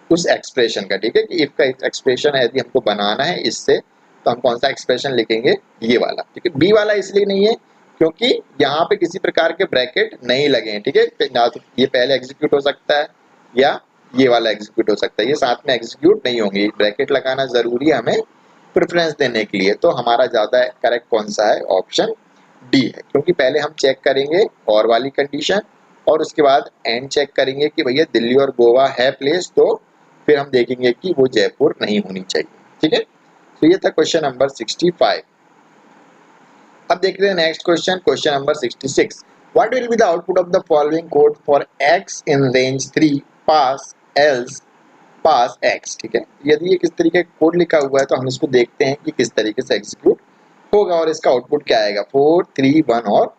उस एक्सप्रेशन का, ठीक है, कि इफ का एक्सप्रेशन है यदि हमको बनाना है इससे, तो हम कौन सा एक्सप्रेशन लिखेंगे, ये वाला, ठीक है। बी वाला इसलिए नहीं है क्योंकि यहाँ पे किसी प्रकार के ब्रैकेट नहीं लगे हैं, ठीक है। ना तो ये पहले एग्जीक्यूट हो सकता है या ये वाला एग्जीक्यूट हो सकता है, ये साथ में एग्जीक्यूट नहीं होंगे, ब्रैकेट लगाना जरूरी है हमें प्रेफरेंस देने के लिए। तो हमारा ज्यादा करेक्ट कौन सा है, ऑप्शन डी है, क्योंकि पहले हम चेक करेंगे और वाली कंडीशन, और उसके बाद एंड चेक करेंगे कि भैया दिल्ली और गोवा है प्लेस, तो फिर हम देखेंगे कि वो जयपुर नहीं होनी चाहिए, ठीक है। तो ये था क्वेश्चन नंबर 65। अब देख रहे हैं next question, question number 66। What will be the output of the following code for x in range 3 pass else pass x, ठीक है। यदि ये किस तरीके का कोड लिखा हुआ है तो हम इसको देखते हैं कि किस तरीके से एग्जीक्यूट होगा और इसका आउटपुट क्या आएगा, 4 3 1 और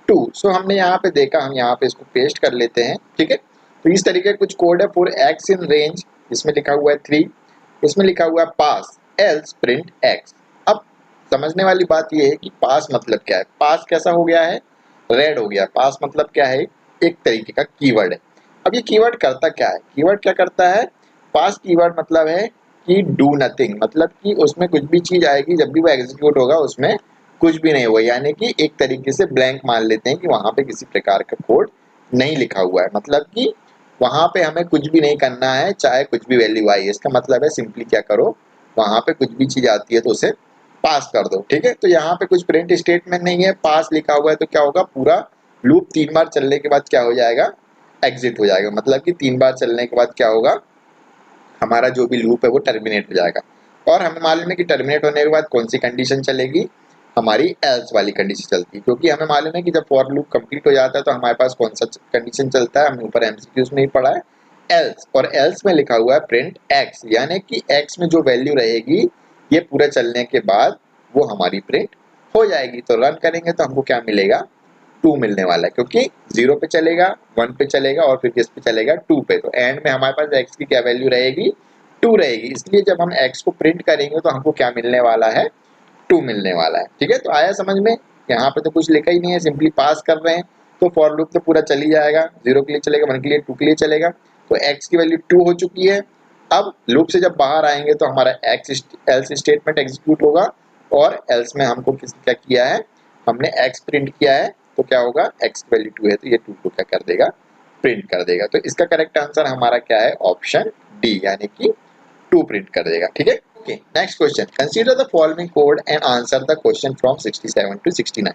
2। सो हमने यहाँ पे देखा, हम यहाँ पे इसको पेस्ट कर लेते हैं, ठीक है। तो इस तरीके का कुछ कोड है फॉर x इन रेंज, इसमें लिखा हुआ है 3, इसमें लिखा हुआ है पास एल्स प्रिंट x। अब समझने वाली बात ये है कि पास मतलब क्या है, पास कैसा हो गया है, रेड हो गया। पास मतलब क्या है, एक तरीके का कीवर्ड है। अब ये कीवर्ड करता क्या है, कीवर्ड क्या करता है, पास कीवर्ड मतलब है कि डू नथिंग, मतलब कि उसमें कुछ भी चीज आएगी जब भी वो एग्जीक्यूट होगा उसमें कुछ भी नहीं हुआ, यानी कि एक तरीके से ब्लैंक मान लेते हैं कि वहां पे किसी प्रकार का कोड नहीं लिखा हुआ है, मतलब कि वहां पे हमें कुछ भी नहीं करना है चाहे कुछ भी वैल्यू आई। इसका मतलब है सिंपली क्या करो, वहां पे कुछ भी चीज आती है तो उसे पास कर दो, ठीक है। तो यहाँ पे कुछ प्रिंट स्टेटमेंट नहीं है, पास लिखा हुआ है, तो क्या होगा, पूरा लूप 3 बार चलने के बाद क्या हो जाएगा, एग्जिट हो जाएगा, मतलब कि 3 बार चलने के बाद क्या होगा, हमारा जो भी लूप है वो टर्मिनेट हो जाएगा। और हमें मालूम है कि टर्मिनेट होने के बाद कौन सी कंडीशन चलेगी, हमारी एल्स वाली कंडीशन चलती है, क्योंकि हमें मालूम है कि जब फॉर लूप कंप्लीट हो जाता है तो हमारे पास कौन सा कंडीशन चलता है, हमने ऊपर एमसीक्यूज में ही पढ़ा है, एल्स। और एल्स में लिखा हुआ है प्रिंट एक्स, यानी कि एक्स में जो वैल्यू रहेगी ये पूरे चलने के बाद वो हमारी प्रिंट हो जाएगी। तो रन करेंगे तो हमको क्या मिलेगा, 2 मिलने वाला है, क्योंकि 0 पे चलेगा, 1 पे चलेगा और फिर किस पे चलेगा, 2 पे। तो एंड में हमारे पास x की क्या वैल्यू रहेगी, 2 रहेगी, इसलिए जब हम x को प्रिंट करेंगे तो हमको क्या मिलने वाला है, 2 मिलने वाला है, ठीक है। तो आया समझ में, यहाँ पे तो कुछ लिखा ही नहीं है, सिंपली पास कर रहे हैं, तो फॉर लूप तो पूरा चल ही जाएगा, 0 के लिए चलेगा, 1 के लिए, 2 के लिए चलेगा। तो x की वैल्यू 2 हो चुकी है। अब लूप से जब बाहर आएंगे तो हमारा एल्स स्टेटमेंट एग्जीक्यूट होगा, और एल्स में हमको क्या किया है, हमने x प्रिंट किया है, तो क्या होगा, x की वैल्यू 2 है तो ये 2 को क्या कर देगा, प्रिंट कर देगा। तो इसका करेक्ट आंसर हमारा क्या है, ऑप्शन डी, यानी कि 2 प्रिंट कर देगा, ठीक है। Okay, next question, consider the following code and answer the question from 67 to 69।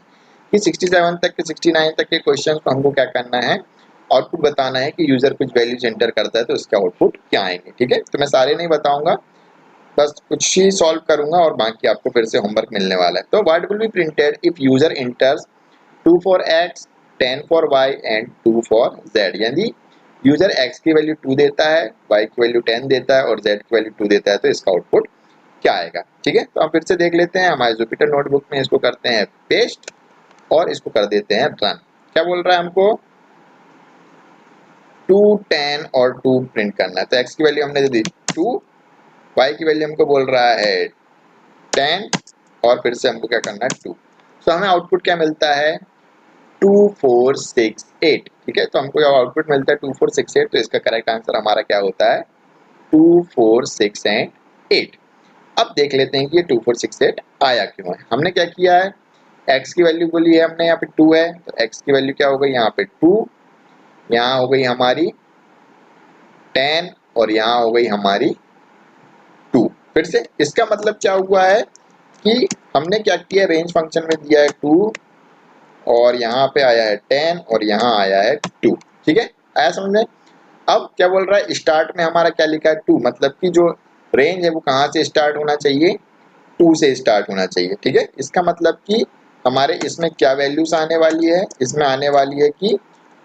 कि 67 तक के 69 तक के क्वेश्चन को हमको क्या करना है, आउटपुट बताना है कि यूजर कुछ वैल्यूज एंटर करता है तो उसके आउटपुट क्या आएंगे, ठीक है। तो मैं सारे नहीं बताऊंगा, बस कुछ ही सॉल्व करूंगा और बाकी आपको फिर से होमवर्क मिलने वाला है। तो what will be printed if user enters 2 for x, 10 for y and 2 for z, यानी यूजर x की वैल्यू 2 देता है, y की वैल्यू 10 देता है और z की वैल्यू 2 देता है, तो इसका आउटपुट क्या आएगा, ठीक है। तो हम फिर से देख लेते हैं, हमारे जुपिटर नोटबुक में इसको करते हैं पेस्ट और इसको कर देते हैं रन। क्या बोल रहा है हमको, 2 10 और 2 प्रिंट करना है, तो x की वैल्यू हमने दे दी 2, y की वैल्यू हमको बोल रहा है 10 और फिर से हमको क्या करना है 2। तो हमें आउटपुट क्या मिलता है, 2 4 6 8, ठीक है। तो हमको जब आउटपुट मिलता है 2 4 6 8, तो इसका करेक्ट आंसर हमारा क्या होता है, 2 4 6 एंड 8। अब देख लेते हैं कि ये 2468 आया क्यों है। हमने क्या किया है, x की वैल्यू बोली है हमने, यहाँ पे 2 है तो x की वैल्यू क्या हो गई, यहाँ पे 2, यहाँ हो गई हमारी 10 और यहाँ हो गई हमारी 2। फिर से इसका मतलब क्या हुआ है कि हमने क्या किया, रेंज फंक्शन में दिया है 2 और यहाँ पे आया है 10 और यहाँ आया है 2। ठीक है, आया समझ में। अब क्या बोल रहा है, स्टार्ट में हमारा क्या लिखा है 2, मतलब कि जो रेंज है वो कहाँ से स्टार्ट होना चाहिए, 2 से स्टार्ट होना चाहिए। ठीक है, इसका मतलब कि हमारे इसमें क्या वैल्यूज आने वाली है, इसमें आने वाली है कि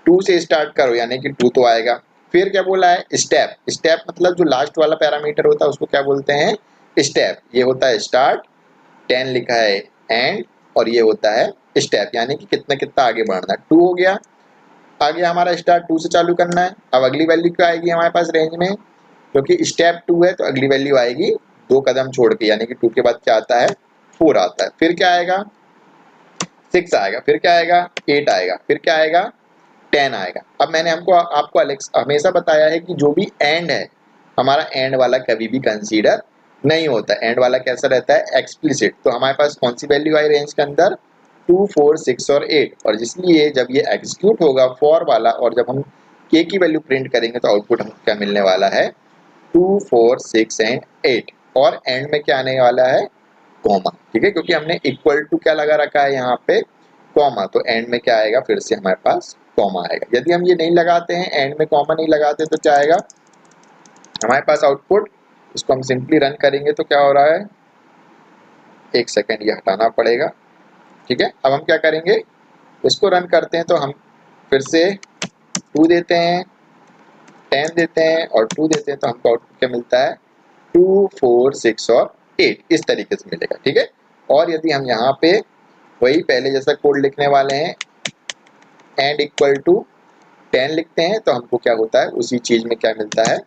2 से स्टार्ट करो, यानी कि 2 तो आएगा। फिर क्या बोला है, स्टेप, स्टेप मतलब जो लास्ट वाला पैरामीटर होता है उसको क्या बोलते हैं, स्टेप। ये होता है स्टार्ट, 10 लिखा है एंड, और ये होता है स्टेप, यानी कि कितना कितना आगे बढ़ना है। 2 हो गया, आगे हमारा स्टार्ट 2 से चालू करना है। अब अगली वैल्यू क्या आएगी हमारे पास रेंज में, क्योंकि स्टेप 2 है तो अगली वैल्यू आएगी 2 कदम छोड़ के, यानी कि 2 के बाद क्या आता है, 4 आता है। फिर क्या आएगा, 6 आएगा, फिर क्या आएगा, 8 आएगा, फिर क्या आएगा, 10 आएगा। अब मैंने आपको हमेशा बताया है कि जो भी एंड है हमारा, एंड वाला कभी भी कंसीडर नहीं होता। एंड वाला कैसा रहता है, एक्सप्लिसिट। तो हमारे पास कौन सी वैल्यू आई रेंज के अंदर, 2, 4, 6 और 8, और इसलिए जब ये एग्जीक्यूट होगा फॉर वाला और जब हम के की वैल्यू प्रिंट करेंगे तो आउटपुट हमको क्या मिलने वाला है, 2, 4, 6 एंड 8, और एंड में क्या आने वाला है, कॉमा। ठीक है, क्योंकि हमने इक्वल टू क्या लगा रखा है यहाँ पे, कॉमा, तो एंड में क्या आएगा, फिर से हमारे पास कॉमा आएगा। यदि हम ये नहीं लगाते हैं, एंड में कॉमा नहीं लगाते, तो क्या आएगा हमारे पास आउटपुट। इसको हम सिंपली रन करेंगे तो क्या हो रहा है, एक सेकेंड ये हटाना पड़ेगा। ठीक है, अब हम क्या करेंगे, इसको रन करते हैं तो हम फिर से 2 देते हैं, 10 देते हैं और 2 देते हैं, तो हमको आउटपुट क्या मिलता है, 2, 4, 6 और 8, इस तरीके से मिलेगा। ठीक है, और यदि हम यहाँ पे वही पहले जैसा कोड लिखने वाले हैं, एंड इक्वल टू 10 लिखते हैं, तो हमको क्या होता है, उसी चीज में क्या मिलता है,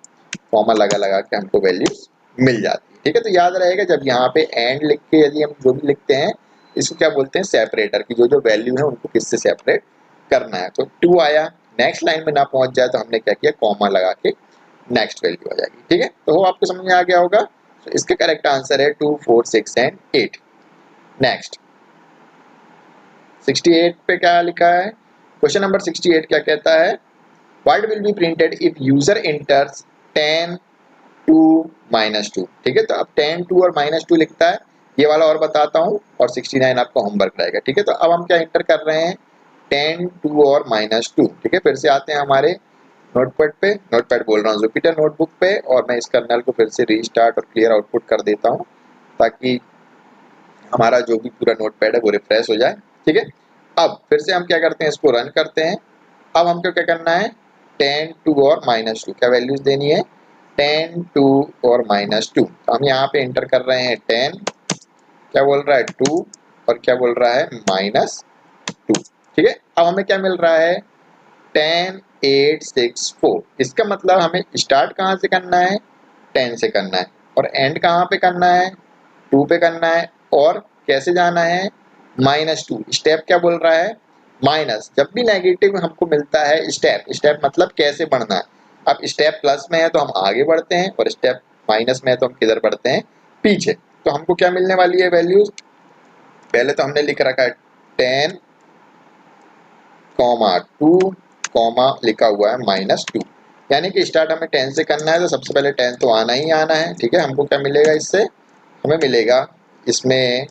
कॉमा लगा लगा के हमको वैल्यूज मिल जाती है। ठीक है, तो याद रहेगा जब यहाँ पे एंड लिख के यदि हम जो भी लिखते हैं इसको क्या बोलते हैं, सेपरेटर, की जो जो वैल्यू है उनको किससे सेपरेट करना है। तो 2 आया, नेक्स्ट लाइन में ना पहुंच जाए तो हमने क्या किया, कॉमा लगा के नेक्स्ट वैल्यू आ जाएगी। ठीक है, तो वो आपको समझ में आ गया होगा। तो इसका करेक्ट आंसर है 2, 4, 6 एंड 8। नेक्स्ट 68 पे क्या लिखा है, क्वेश्चन नंबर 68 क्या कहता है, what will be printed if user enters 10, 2, -2। ठीक है, तो अब 10, 2 और -2 लिखता है, ये वाला और बताता हूँ, और 69 आपका होमवर्क रहेगा। ठीक है, तो अब हम क्या एंटर कर रहे हैं, 10, 2 और -2। ठीक है, फिर से आते हैं हमारे नोटपैड पे, नोटपैड बोल रहा हूँ, जुपिटर नोटबुक पे, और मैं इस कर्नल को फिर से रीस्टार्ट और क्लियर आउटपुट कर देता हूँ ताकि हमारा जो भी पूरा नोटपैड है वो रिफ्रेश हो जाए। ठीक है, अब फिर से हम क्या करते हैं, इसको रन करते हैं। अब हमको क्या करना है, 10, 2 और -2 क्या वैल्यूज देनी है, 10, 2 और -2। तो हम यहाँ पे एंटर कर रहे हैं 10, क्या बोल रहा है 2, और क्या बोल रहा है -2। ठीक है, अब हमें क्या मिल रहा है, 10, 8, 6, 4। इसका मतलब हमें स्टार्ट कहाँ से करना है, 10 से करना है, और एंड कहाँ पे करना है, 2 पे करना है, और कैसे जाना है, -2। स्टेप क्या बोल रहा है, माइनस। जब भी नेगेटिव हमको मिलता है स्टेप, स्टेप मतलब कैसे बढ़ना है। अब स्टेप प्लस में है तो हम आगे बढ़ते हैं, और स्टेप माइनस में है तो हम किधर बढ़ते हैं, पीछे। तो हमको क्या मिलने वाली है वैल्यूज, पहले तो हमने लिख रखा है 10, 2, लिखा हुआ है -2, यानी कि स्टार्ट हमें 10 से करना है तो सबसे पहले 10 तो आना ही आना है। ठीक है, हमको क्या मिलेगा इससे, हमें मिलेगा इसमें,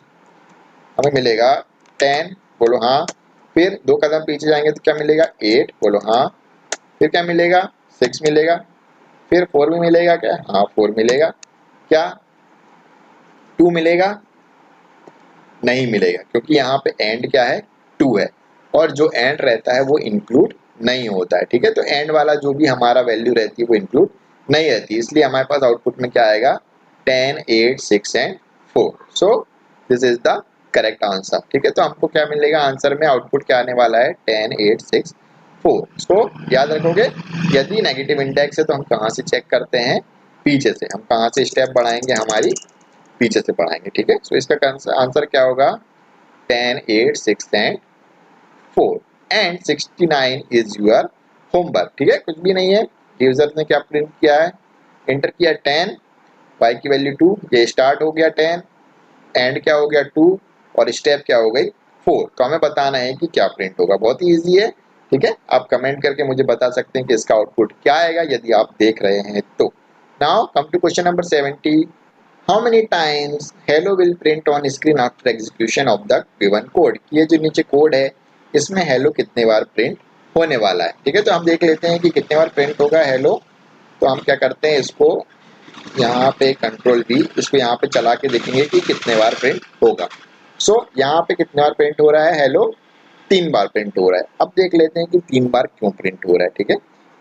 हमें मिलेगा 10, बोलो हाँ। फिर 2 कदम पीछे जाएंगे तो क्या मिलेगा, 8, बोलो हाँ। फिर क्या मिलेगा, 6 मिलेगा। फिर 4 भी मिलेगा क्या, हाँ 4 मिलेगा। क्या 2 मिलेगा, नहीं मिलेगा, क्योंकि यहाँ पे एंड क्या है, 2 है, और जो एंड रहता है वो इंक्लूड नहीं होता है। ठीक है, तो एंड वाला जो भी हमारा वैल्यू रहती है वो इंक्लूड नहीं रहती, इसलिए हमारे पास आउटपुट में क्या आएगा, 10, 8, 6 and 4। So this is the correct answer. ठीक है, तो हमको क्या मिलेगा, आंसर में आउटपुट क्या आने वाला है, 10, 8, 6, 4। सो याद रखोगे, यदि नेगेटिव इंडेक्स है तो हम कहाँ से चेक करते हैं, पीछे से। हम कहाँ से स्टेप बढ़ाएंगे, हमारी पीछे से पढ़ाएंगे। ठीक है, सो इसका आंसर क्या होगा, 10, 8, 6 and 4 and 69 is your homework. ठीक है, कुछ भी नहीं है। यूजर ने क्या प्रिंट किया है, एंटर किया 10 y की वैल्यू 2, ये स्टार्ट हो गया 10, एंड क्या हो गया 2 और स्टेप क्या हो गई 4। तो हमें बताना है कि क्या प्रिंट होगा। बहुत ही ईजी है, ठीक है। आप कमेंट करके मुझे बता सकते हैं कि इसका आउटपुट क्या आएगा यदि आप देख रहे हैं तो। Now come to question number 70। How many times hello will print on screen after execution of the given code. ये जो नीचे कोड है इसमें हेलो कितने बार प्रिंट होने वाला है, ठीक है। तो हम देख लेते हैं कि कितने बार प्रिंट होगा हेलो। तो हम क्या करते हैं, इसको यहाँ पे कंट्रोल V, इसको यहाँ पे चला के देखेंगे कि कितने बार प्रिंट होगा। सो यहाँ पे कितने बार प्रिंट हो रहा है हेलो, 3 बार प्रिंट हो रहा है। अब देख लेते हैं कि 3 बार क्यों प्रिंट हो रहा है, ठीक है।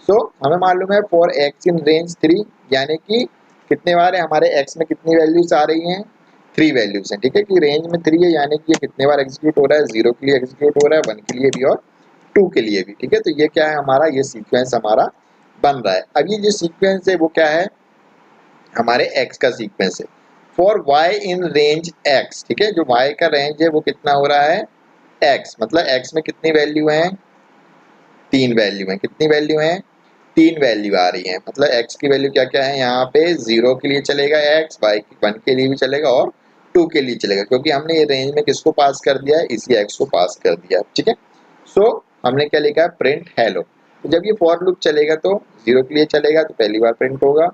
सो हमें मालूम है फॉर x इन रेंज 3, यानी कि कितने बार है हमारे x में कितनी वैल्यूज आ रही हैं, 3 वैल्यूज हैं, ठीक है। कि रेंज में 3 है, यानी कि ये कितने बार एग्जीक्यूट हो रहा है, 0 के लिए एग्जीक्यूट हो रहा है, 1 के लिए भी और 2 के लिए भी, ठीक है। तो ये क्या है हमारा, ये सीक्वेंस हमारा बन रहा है। अब ये जो सीक्वेंस है वो क्या है, हमारे x का सीक्वेंस है। For y in range x, ठीक है। जो y का रेंज है वो कितना हो रहा है x, मतलब x में कितनी वैल्यू है, 3 वैल्यू है। कितनी वैल्यू है, 3 वैल्यू आ रही है। मतलब x की वैल्यू क्या क्या है यहाँ पे, 0 के लिए चलेगा x, y 1 के लिए भी चलेगा और 2 के लिए चलेगा, क्योंकि हमने ये रेंज में किसको पास कर दिया है, इसी x को पास कर दिया है, ठीक है। सो हमने क्या लिखा है, प्रिंट हेलो। तो जब ये फॉर लूप चलेगा तो 0 के लिए चलेगा तो पहली बार प्रिंट होगा,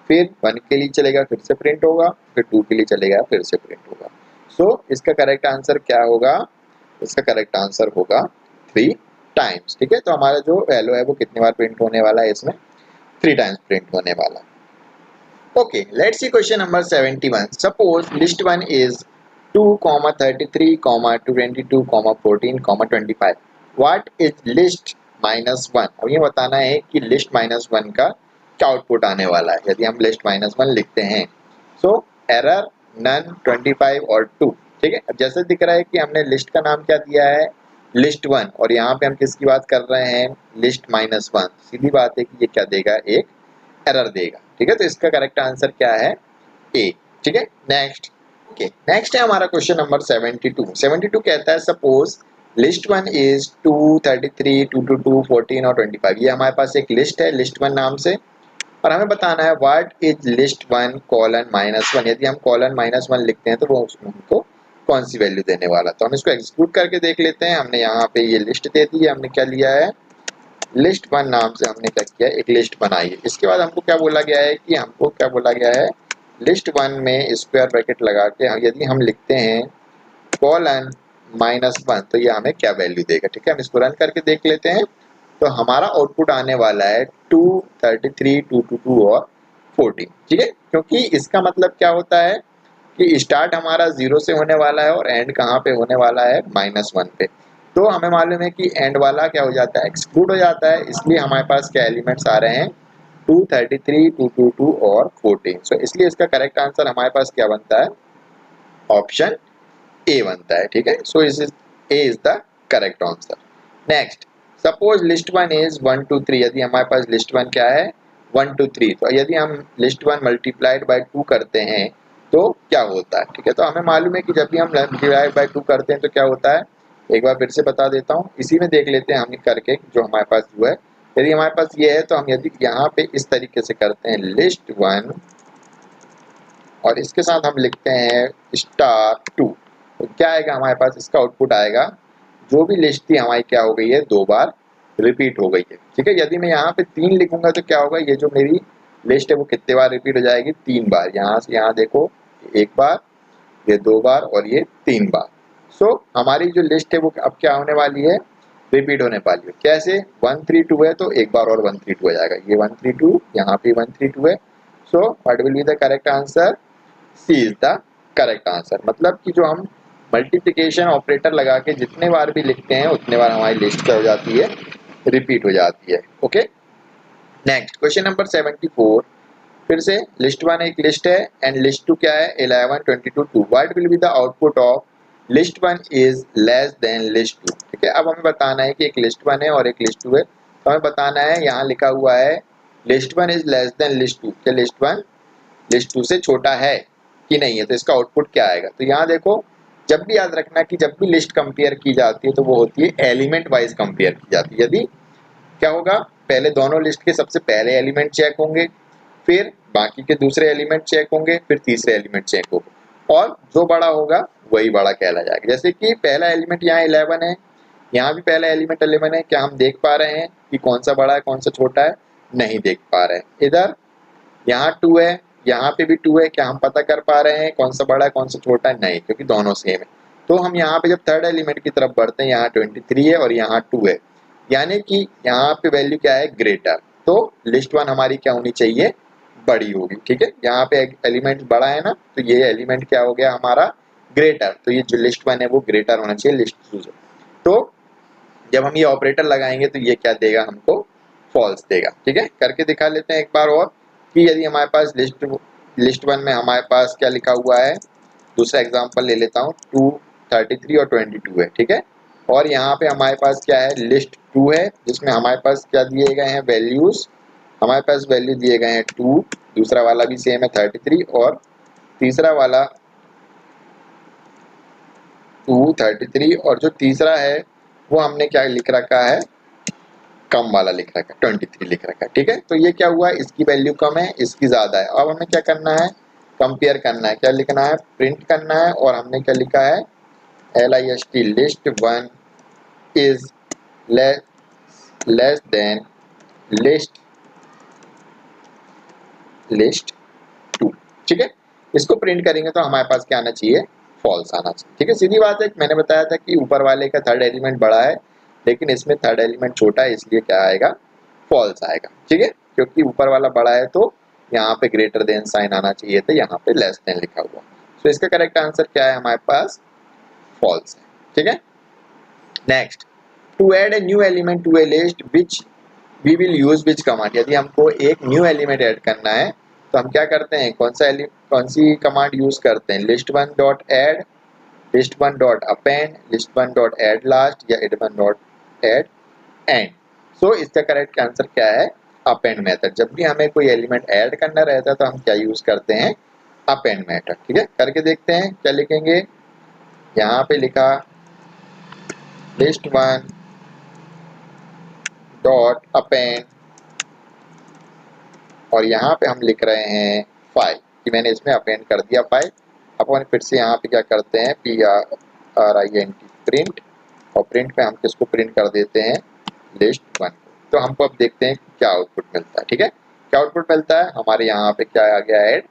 फिर 1 के लिए चलेगा फिर से प्रिंट होगा, फिर 2 के लिए चलेगा फिर से प्रिंट होगा। सो इसका करेक्ट आंसर क्या होगा, इसका करेक्ट आंसर होगा 3 टाइम्स, ठीक है। तो हमारा जो हेलो है वो कितनी बार प्रिंट होने वाला है, इसमें 3 टाइम्स प्रिंट होने वाला है। Okay, let's see question number 71। Suppose list 1 is 2, 33, 22, 14, 25। What is list -1। अब ये बताना है कि लिस्ट -1 का क्या आउटपुट आने वाला है यदि हम लिस्ट -1 लिखते हैं। सो एरर, नन, 25 और 2, ठीक है। अब जैसे दिख रहा है कि हमने लिस्ट का नाम क्या दिया है, लिस्ट 1, और यहाँ पे हम किसकी बात कर रहे हैं, लिस्ट -1। सीधी बात है कि ये क्या देगा, एक एरर देगा, ठीक है। तो इसका करेक्ट आंसर क्या है, ए, ठीक है। नेक्स्ट, ओके, नेक्स्ट है हमारा क्वेश्चन नंबर 72। 72 कहता है सपोज लिस्ट 1 इज 2, 33, 22, 14 और 25। ये हमारे पास एक लिस्ट है लिस्ट 1 नाम से, और हमें बताना है व्हाट इज लिस्ट 1 कोलन -1। यदि हम कोलन -1 लिखते हैं तो वो हमको कौन सी वैल्यू देने वाला। तो हम इसको एग्जीक्यूट करके देख लेते हैं। हमने यहाँ पे ये लिस्ट दे दी है, हमने क्या लिया है, लिस्ट 1 नाम से हमने क्या किया, एक लिस्ट बनाई है। इसके बाद हमको क्या बोला गया है कि हमको क्या बोला गया है, लिस्ट 1 में स्क्वायर ब्रैकेट लगा के यदि हम लिखते हैं कोलन -1 तो ये हमें क्या वैल्यू देगा, ठीक है। हम इसको रन करके देख लेते हैं। तो हमारा आउटपुट आने वाला है 2, 33, 222 और 14, ठीक है। क्योंकि इसका मतलब क्या होता है कि स्टार्ट हमारा 0 से होने वाला है और एंड कहाँ पे होने वाला है, -1 पे। तो हमें मालूम है कि एंड वाला क्या हो जाता है, एक्सक्लूड हो जाता है। इसलिए हमारे पास क्या एलिमेंट्स आ रहे हैं, 2, 33, 222 और 14। सो इसलिए इसका करेक्ट आंसर हमारे पास क्या बनता है, ऑप्शन ए बनता है, ठीक है। सो इस A is the correct answer. Next, suppose list 1 is 1, 2, 3। यदि हमारे पास लिस्ट 1 क्या है, 1, 2, 3। तो यदि हम लिस्ट 1 मल्टीप्लाइड बाय 2 करते हैं तो क्या होता है, ठीक है। तो हमें मालूम है कि जब भी हम मल्टीप्लाइड बाय 2 करते हैं तो क्या होता है, एक बार फिर से बता देता हूँ, इसी में देख लेते हैं हम करके जो हमारे पास जो है। यदि हमारे पास ये है तो हम यदि यहाँ पे इस तरीके से करते हैं लिस्ट 1 और इसके साथ हम लिखते हैं स्टार 2, तो क्या आएगा हमारे पास, इसका आउटपुट आएगा जो भी लिस्ट थी हमारी क्या हो गई है, 2 बार रिपीट हो गई है, ठीक है। यदि मैं यहाँ पे 3 लिखूंगा तो क्या होगा, ये जो मेरी लिस्ट है वो कितने बार रिपीट हो जाएगी, 3 बार। यहाँ से यहाँ देखो, 1 बार, ये 2 बार और ये 3 बार। सो हमारी जो लिस्ट है वो अब क्या होने वाली है, रिपीट होने वाली है। कैसे, 132 है तो 1 बार और 132 हो जाएगा, ये 132, यहाँ पे 132 है। So what will be the correct answer, C is the correct answer. मतलब कि जो हम मल्टीप्लिकेशन ऑपरेटर लगा के जितने बार भी लिखते हैं उतने बार हमारी लिस्ट क्या हो जाती है, रिपीट हो जाती है। Okay, next question number 74। फिर से लिस्ट 1 एक लिस्ट है एंड लिस्ट 2 क्या है, 11, 22, 2। What will be the output of list 1 is less than list 2, ठीक है। अब हमें बताना है कि एक लिस्ट 1 है और एक लिस्ट 2 है। तो हमें बताना है, यहाँ लिखा हुआ है list 1 is less than list 2, क्या लिस्ट 1 लिस्ट 2 से छोटा है कि नहीं है। तो इसका आउटपुट क्या आएगा, तो यहाँ देखो, जब भी याद रखना कि जब भी लिस्ट कंपेयर की जाती है तो वो होती है एलिमेंट वाइज कंपेयर की जाती है। यदि क्या होगा, पहले दोनों लिस्ट के सबसे पहले एलिमेंट चेक होंगे, फिर बाकी के दूसरे एलिमेंट चेक होंगे, फिर तीसरे एलिमेंट चेक होंगे और जो बड़ा होगा वही बड़ा कहला जाएगा। जैसे कि पहला एलिमेंट यहाँ 11 है, यहाँ भी पहला एलिमेंट 11 है। क्या हम देख पा रहे हैं कि कौन सा बड़ा है कौन सा छोटा है? नहीं देख पा रहे हैं। इधर यहाँ 2 है, यहाँ पे भी 2 है। क्या हम पता कर पा रहे हैं कौन सा बड़ा है कौन सा छोटा है? नहीं, क्योंकि दोनों सेम है। तो हम यहाँ पे जब थर्ड एलिमेंट की तरफ बढ़ते हैं, यहाँ 23 है और यहाँ 2 है, यानी कि यहाँ पे वैल्यू क्या है? ग्रेटर। तो लिस्ट 1 हमारी क्या होनी चाहिए? बड़ी होगी। ठीक है, यहाँ पे एलिमेंट बड़ा है ना, तो ये एलिमेंट क्या हो गया हमारा? ग्रेटर। तो ये जो लिस्ट 1 है वो ग्रेटर होना चाहिए लिस्ट 2 से। तो जब हम ये ऑपरेटर लगाएंगे तो ये क्या देगा हमको? फॉल्स देगा। ठीक है, करके दिखा लेते हैं एक बार और कि यदि हमारे पास लिस्ट 1 में हमारे पास क्या लिखा हुआ है। दूसरा एग्जांपल ले लेता हूँ, 2, 33 और 22 है। ठीक है, और यहाँ पे हमारे पास क्या है? लिस्ट 2 है, जिसमें हमारे पास क्या दिए गए हैं? वैल्यूज। हमारे पास वैल्यू दिए गए हैं 2, दूसरा वाला भी सेम है 33 और तीसरा वाला 2, 33 और जो तीसरा है वो हमने क्या लिख रखा है? कम वाला लिख रखा है, 23 लिख रखा है। ठीक है, तो ये क्या हुआ? इसकी वैल्यू कम है, इसकी ज्यादा है। अब हमें क्या करना है? कंपेयर करना है। क्या लिखना है? प्रिंट करना है। और हमने क्या लिखा है? LIST list 1 is less than list 2। ठीक है, इसको प्रिंट करेंगे तो हमारे पास क्या आना चाहिए? फॉल्स आना चाहिए। ठीक है, सीधी बात है। मैंने बताया था कि ऊपर वाले का थर्ड एलिमेंट बड़ा है, लेकिन इसमें थर्ड एलिमेंट छोटा है, इसलिए क्या आएगा? फॉल्स आएगा। ठीक है, क्योंकि ऊपर वाला बड़ा है तो यहाँ पे ग्रेटर देन साइन आना चाहिए था, यहाँ पे लेस देन लिखा हुआ। तो इसका करेक्ट आंसर क्या है हमारे पास? फॉल्स है। ठीक है, next, to add a new element to a list which we will use which command. यदि हमको एक न्यू एलिमेंट ऐड करना है तो हम क्या करते हैं? कौन सी कमांड यूज करते हैं? list1 dot add, list1 dot append, list1 dot add last या list1 डॉट ऐड एंड। सो इसका करेक्ट आंसर क्या है? Append method. जब भी हमें कोई एलिमेंट ऐड करना रहता है तो हम क्या यूज करते हैं? Append method. ठीक है, करके देखते हैं क्या लिखेंगे। यहाँ पे लिखा list1 डॉट अपेंड और यहाँ पे हम लिख रहे हैं 5 कि मैंने इसमें अपेंड कर दिया 5। अपन फिर से यहाँ पे क्या करते हैं? PRINT प्रिंट, और प्रिंट पे हम किसको प्रिंट कर देते हैं? लिस्ट 1। तो हमको अब देखते हैं क्या आउटपुट मिलता है। ठीक है, क्या आउटपुट मिलता है? हमारे यहाँ पे क्या आ गया? ऐड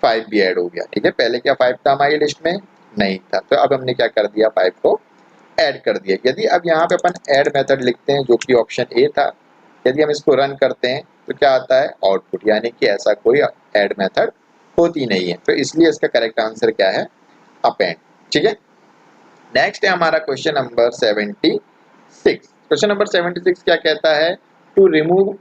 5 भी ऐड हो गया। ठीक है, पहले क्या 5 था हमारी लिस्ट में? नहीं था, तो अब हमने क्या कर दिया? 5 को ऐड कर दिया। यदि अब यहाँ पे अपन ऐड मेथड लिखते हैं जो कि ऑप्शन ए था, यदि हम इसको रन करते हैं तो क्या आता है? आउटपुट, यानी कि ऐसा कोई ऐड मेथड होती नहीं है। तो इसलिए इसका करेक्ट आंसर क्या है? अपेंड। ठीक है, नेक्स्ट है हमारा क्वेश्चन नंबर 76। क्वेश्चन नंबर 76 क्या कहता है? To remove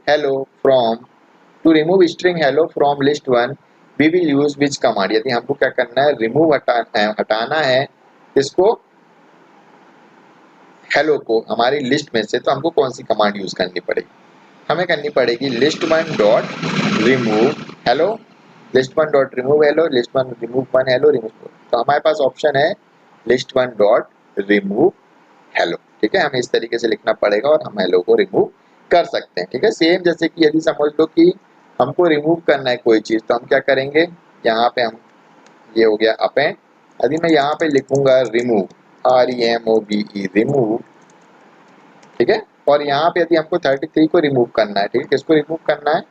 string hello from list 1 we will use which command. यदि हमको क्या करना है? रिमूव हटाना है इसको, हेलो को हमारी लिस्ट में से, तो हमको कौन सी कमांड यूज करनी पड़ेगी? हमें करनी पड़ेगी list1 dot remove hello, list1 dot remove hello, list1 remove 1 hello, remove. तो हमारे पास ऑप्शन है list1 डॉट रिमूव हेलो। ठीक है, हमें इस तरीके से लिखना पड़ेगा और हम हेलो को रिमूव कर सकते हैं। ठीक है, सेम जैसे कि यदि समझ लो कि हमको रिमूव करना है कोई चीज, तो हम क्या करेंगे? यहाँ पे हम, ये हो गया अपेंड। यदि मैं यहाँ पे लिखूंगा रिमूव, REMOVE रिमूव। ठीक है, और यहाँ पे यदि हमको 33 को रिमूव करना है, ठीक है, किसको रिमूव करना है?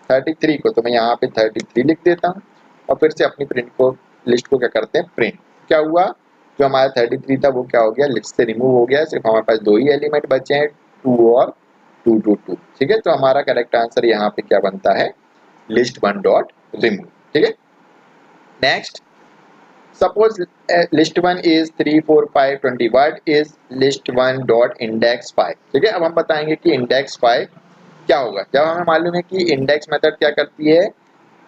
33 को। तो मैं यहाँ पे 33 लिख देता हूँ और फिर से अपनी प्रिंट को, लिस्ट को क्या करते हैं? प्रिंट। क्या हुआ? जो हमारा 33 था वो क्या हो गया? लिस्ट से रिमूव हो गया। सिर्फ हमारे पास 2 ही एलिमेंट बचे हैं, 2 और 2। ठीक है, तो हमारा करेक्ट आंसर यहाँ पे क्या बनता है? list1 dot remove. ठीक है, next, suppose list1 is 3, 4, 5, 20। What is list1 dot index 5? ठीक है, अब हम बताएंगे कि इंडेक्स 5 क्या होगा। जब हमें मालूम है कि इंडेक्स मेथड क्या करती है,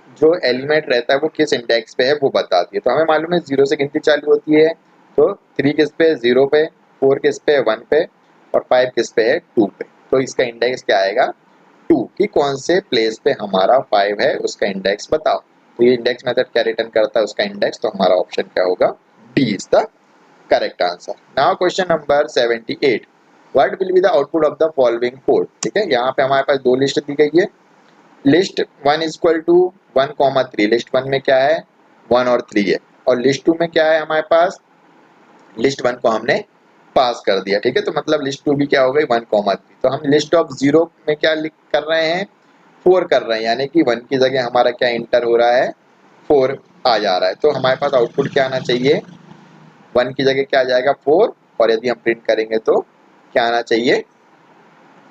जो एलिमेंट रहता है वो किस इंडेक्स पे है वो बताती है। तो हमें मालूम है 0 से गिनती चालू होती है, तो 3 किस पे? 0 पे, 4 किस पे? 1 पे, और 5 किस पे है? 2 पे। तो इसका इंडेक्स क्या आएगा? 2 की कौन से प्लेस पे हमारा 5 है उसका इंडेक्स बताओ। तो ये इंडेक्स मेथड क्या रिटर्न करता है? उसका इंडेक्स। तो हमारा ऑप्शन क्या होगा? D is the correct answer. Now question number 78। What will be the output of the following code? ठीक है, यहाँ पे हमारे पास 2 लिस्ट दी गई है, लिस्ट 1 इक्वल टू 1,3, लिस्ट 1 में क्या है 1 और 3 है, और लिस्ट 2 में क्या है हमारे पास, लिस्ट 1 को हमने पास कर दिया, ठीक है। तो मतलब लिस्ट 2 भी क्या हो गई 1,3। तो हम लिस्ट ऑफ 0 में क्या लिख कर रहे हैं 4 कर रहे हैं, यानी कि 1 की जगह हमारा क्या इंटर हो रहा है 4 आ जा रहा है। तो हमारे पास आउटपुट क्या आना चाहिए 1 की जगह क्या आ जाएगा 4, और यदि हम प्रिंट करेंगे तो क्या आना चाहिए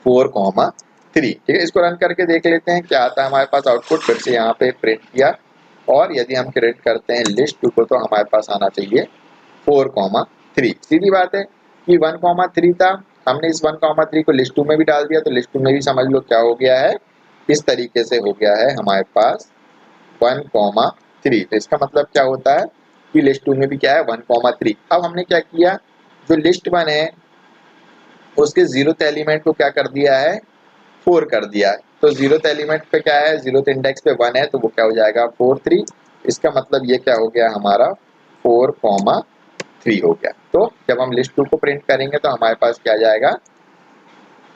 4,3, ठीक है। इसको रन करके देख लेते हैं क्या आता है हमारे पास आउटपुट। फिर से यहाँ पे प्रिंट किया, और यदि हम प्रिंट करते हैं लिस्ट 2 को तो हमारे पास आना चाहिए 4,3। सीधी बात है कि 1,3 था, हमने इस 1,3 को लिस्ट 2 में भी डाल दिया, तो लिस्ट 2 में भी समझ लो क्या हो गया है, इस तरीके से हो गया है हमारे पास 1,3। तो इसका मतलब क्या होता है कि लिस्ट 2 में भी क्या है 1,3। अब हमने क्या किया, जो लिस्ट 1 है उसके 0th एलिमेंट को क्या कर दिया है 4 कर दिया है। तो 0th एलिमेंट पे क्या है 0th इंडेक्स पे 1 है, तो वो क्या हो जाएगा 4,3। इसका मतलब ये क्या हो गया हमारा 4,3 हो गया। तो जब हम लिस्ट 2 को प्रिंट करेंगे तो हमारे पास क्या आ जाएगा,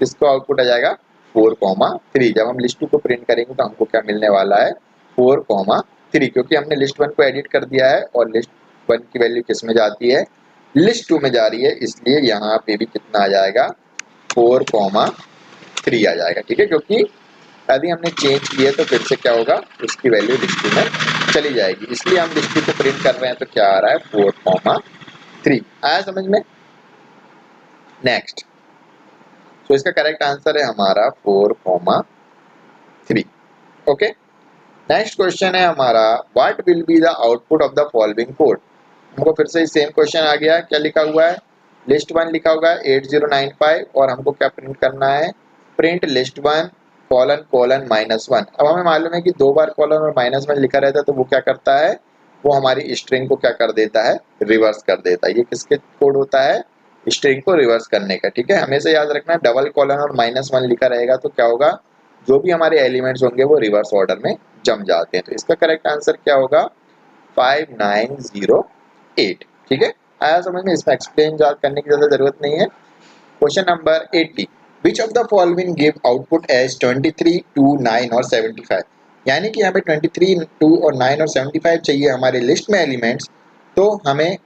इसको आउटपुट आ जाएगा 4,3। जब हम लिस्ट 2 को प्रिंट करेंगे तो हमको क्या मिलने वाला है 4,3, क्योंकि हमने लिस्ट 1 को एडिट कर दिया है, और लिस्ट 1 की वैल्यू किस में जाती है लिस्ट 2 में जा रही है, इसलिए यहाँ पे भी कितना आ जाएगा 4,3 आ जाएगा, ठीक है। क्योंकि यदि हमने चेंज किया तो फिर से क्या होगा उसकी वैल्यू लिस्ट 2 में चली जाएगी, इसलिए हम लिस्ट 2 को प्रिंट कर रहे हैं। तो क्या आ रहा है 4,3 आया समझ में। नेक्स्ट, तो इसका करेक्ट आंसर है हमारा 4,3। ओके, नेक्स्ट क्वेश्चन है हमारा what will be the output of the following code. हमको फिर से सेम क्वेश्चन आ गया, क्या लिखा हुआ है लिस्ट 1 लिखा हुआ है 8095, और हमको क्या प्रिंट करना है प्रिंट लिस्ट 1 कॉलन कॉलन -1। अब हमें मालूम है कि 2 बार कॉलन और -1 लिखा रहता है, तो वो क्या करता है वो हमारी स्ट्रिंग को क्या कर देता है रिवर्स कर देता है। ये किसके कोड होता है स्ट्रिंग को रिवर्स करने का, ठीक है। हमेशा याद रखना डबल कॉलन और -1 लिखा रहेगा तो क्या होगा जो भी हमारे एलिमेंट्स होंगे वो रिवर्स ऑर्डर में जम जाते हैं। तो इसका करेक्ट आंसर क्या होगा 5908, ठीक है। आया समझ में, इसमें एक्सप्लेन करने की ज़्यादा जरूरत नहीं है। Question number 80, which of the following give output as 23, 2, 9 और 75। यानी कि यहाँ पे 23, 2 और 9 और 75 चाहिए हमारे लिस्ट में एलिमेंट्स। तो हमें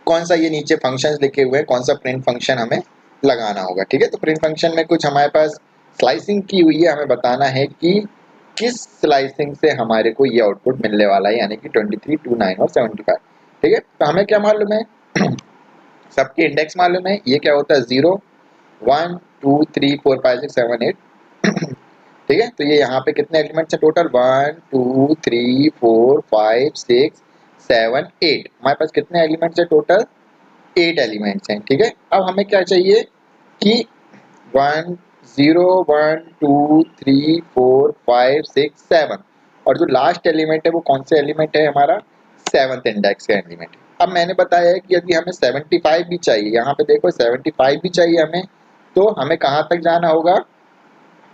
कौन सा ये नीचे फंक्शंस लिखे हुए हैं, कौन सा प्रिंट फंक्शन हमें लगाना होगा, ठीक है। तो प्रिंट फंक्शन में कुछ हमारे पास स्लाइसिंग की हुई है, हमें बताना है कि किस स्लाइसिंग से हमारे को ये आउटपुट मिलने वाला है, यानी कि 23, 2, 9 और 75, ठीक है। तो हमें क्या मालूम है सबके इंडेक्स मालूम है, ये क्या होता है 0, 1, 2, 3, 4, 5, 6, 7, 8, ठीक है। तो ये यहाँ पे कितने एलिमेंट्स हैं टोटल 1, 2, 3, 4, 5, 6, 7, 8। हमारे पास कितने एलिमेंट्स हैं टोटल 8 एलिमेंट्स हैं, ठीक है। अब हमें क्या चाहिए कि 1, 0, 1, 2, 3, 4, 5, 6, 7, और जो लास्ट एलिमेंट है वो कौन से एलिमेंट है हमारा 7th इंडेक्स का एलिमेंट है। अब मैंने बताया है कि यदि हमें 75 भी चाहिए, यहाँ पे देखो 75 भी चाहिए हमें, तो हमें कहाँ तक जाना होगा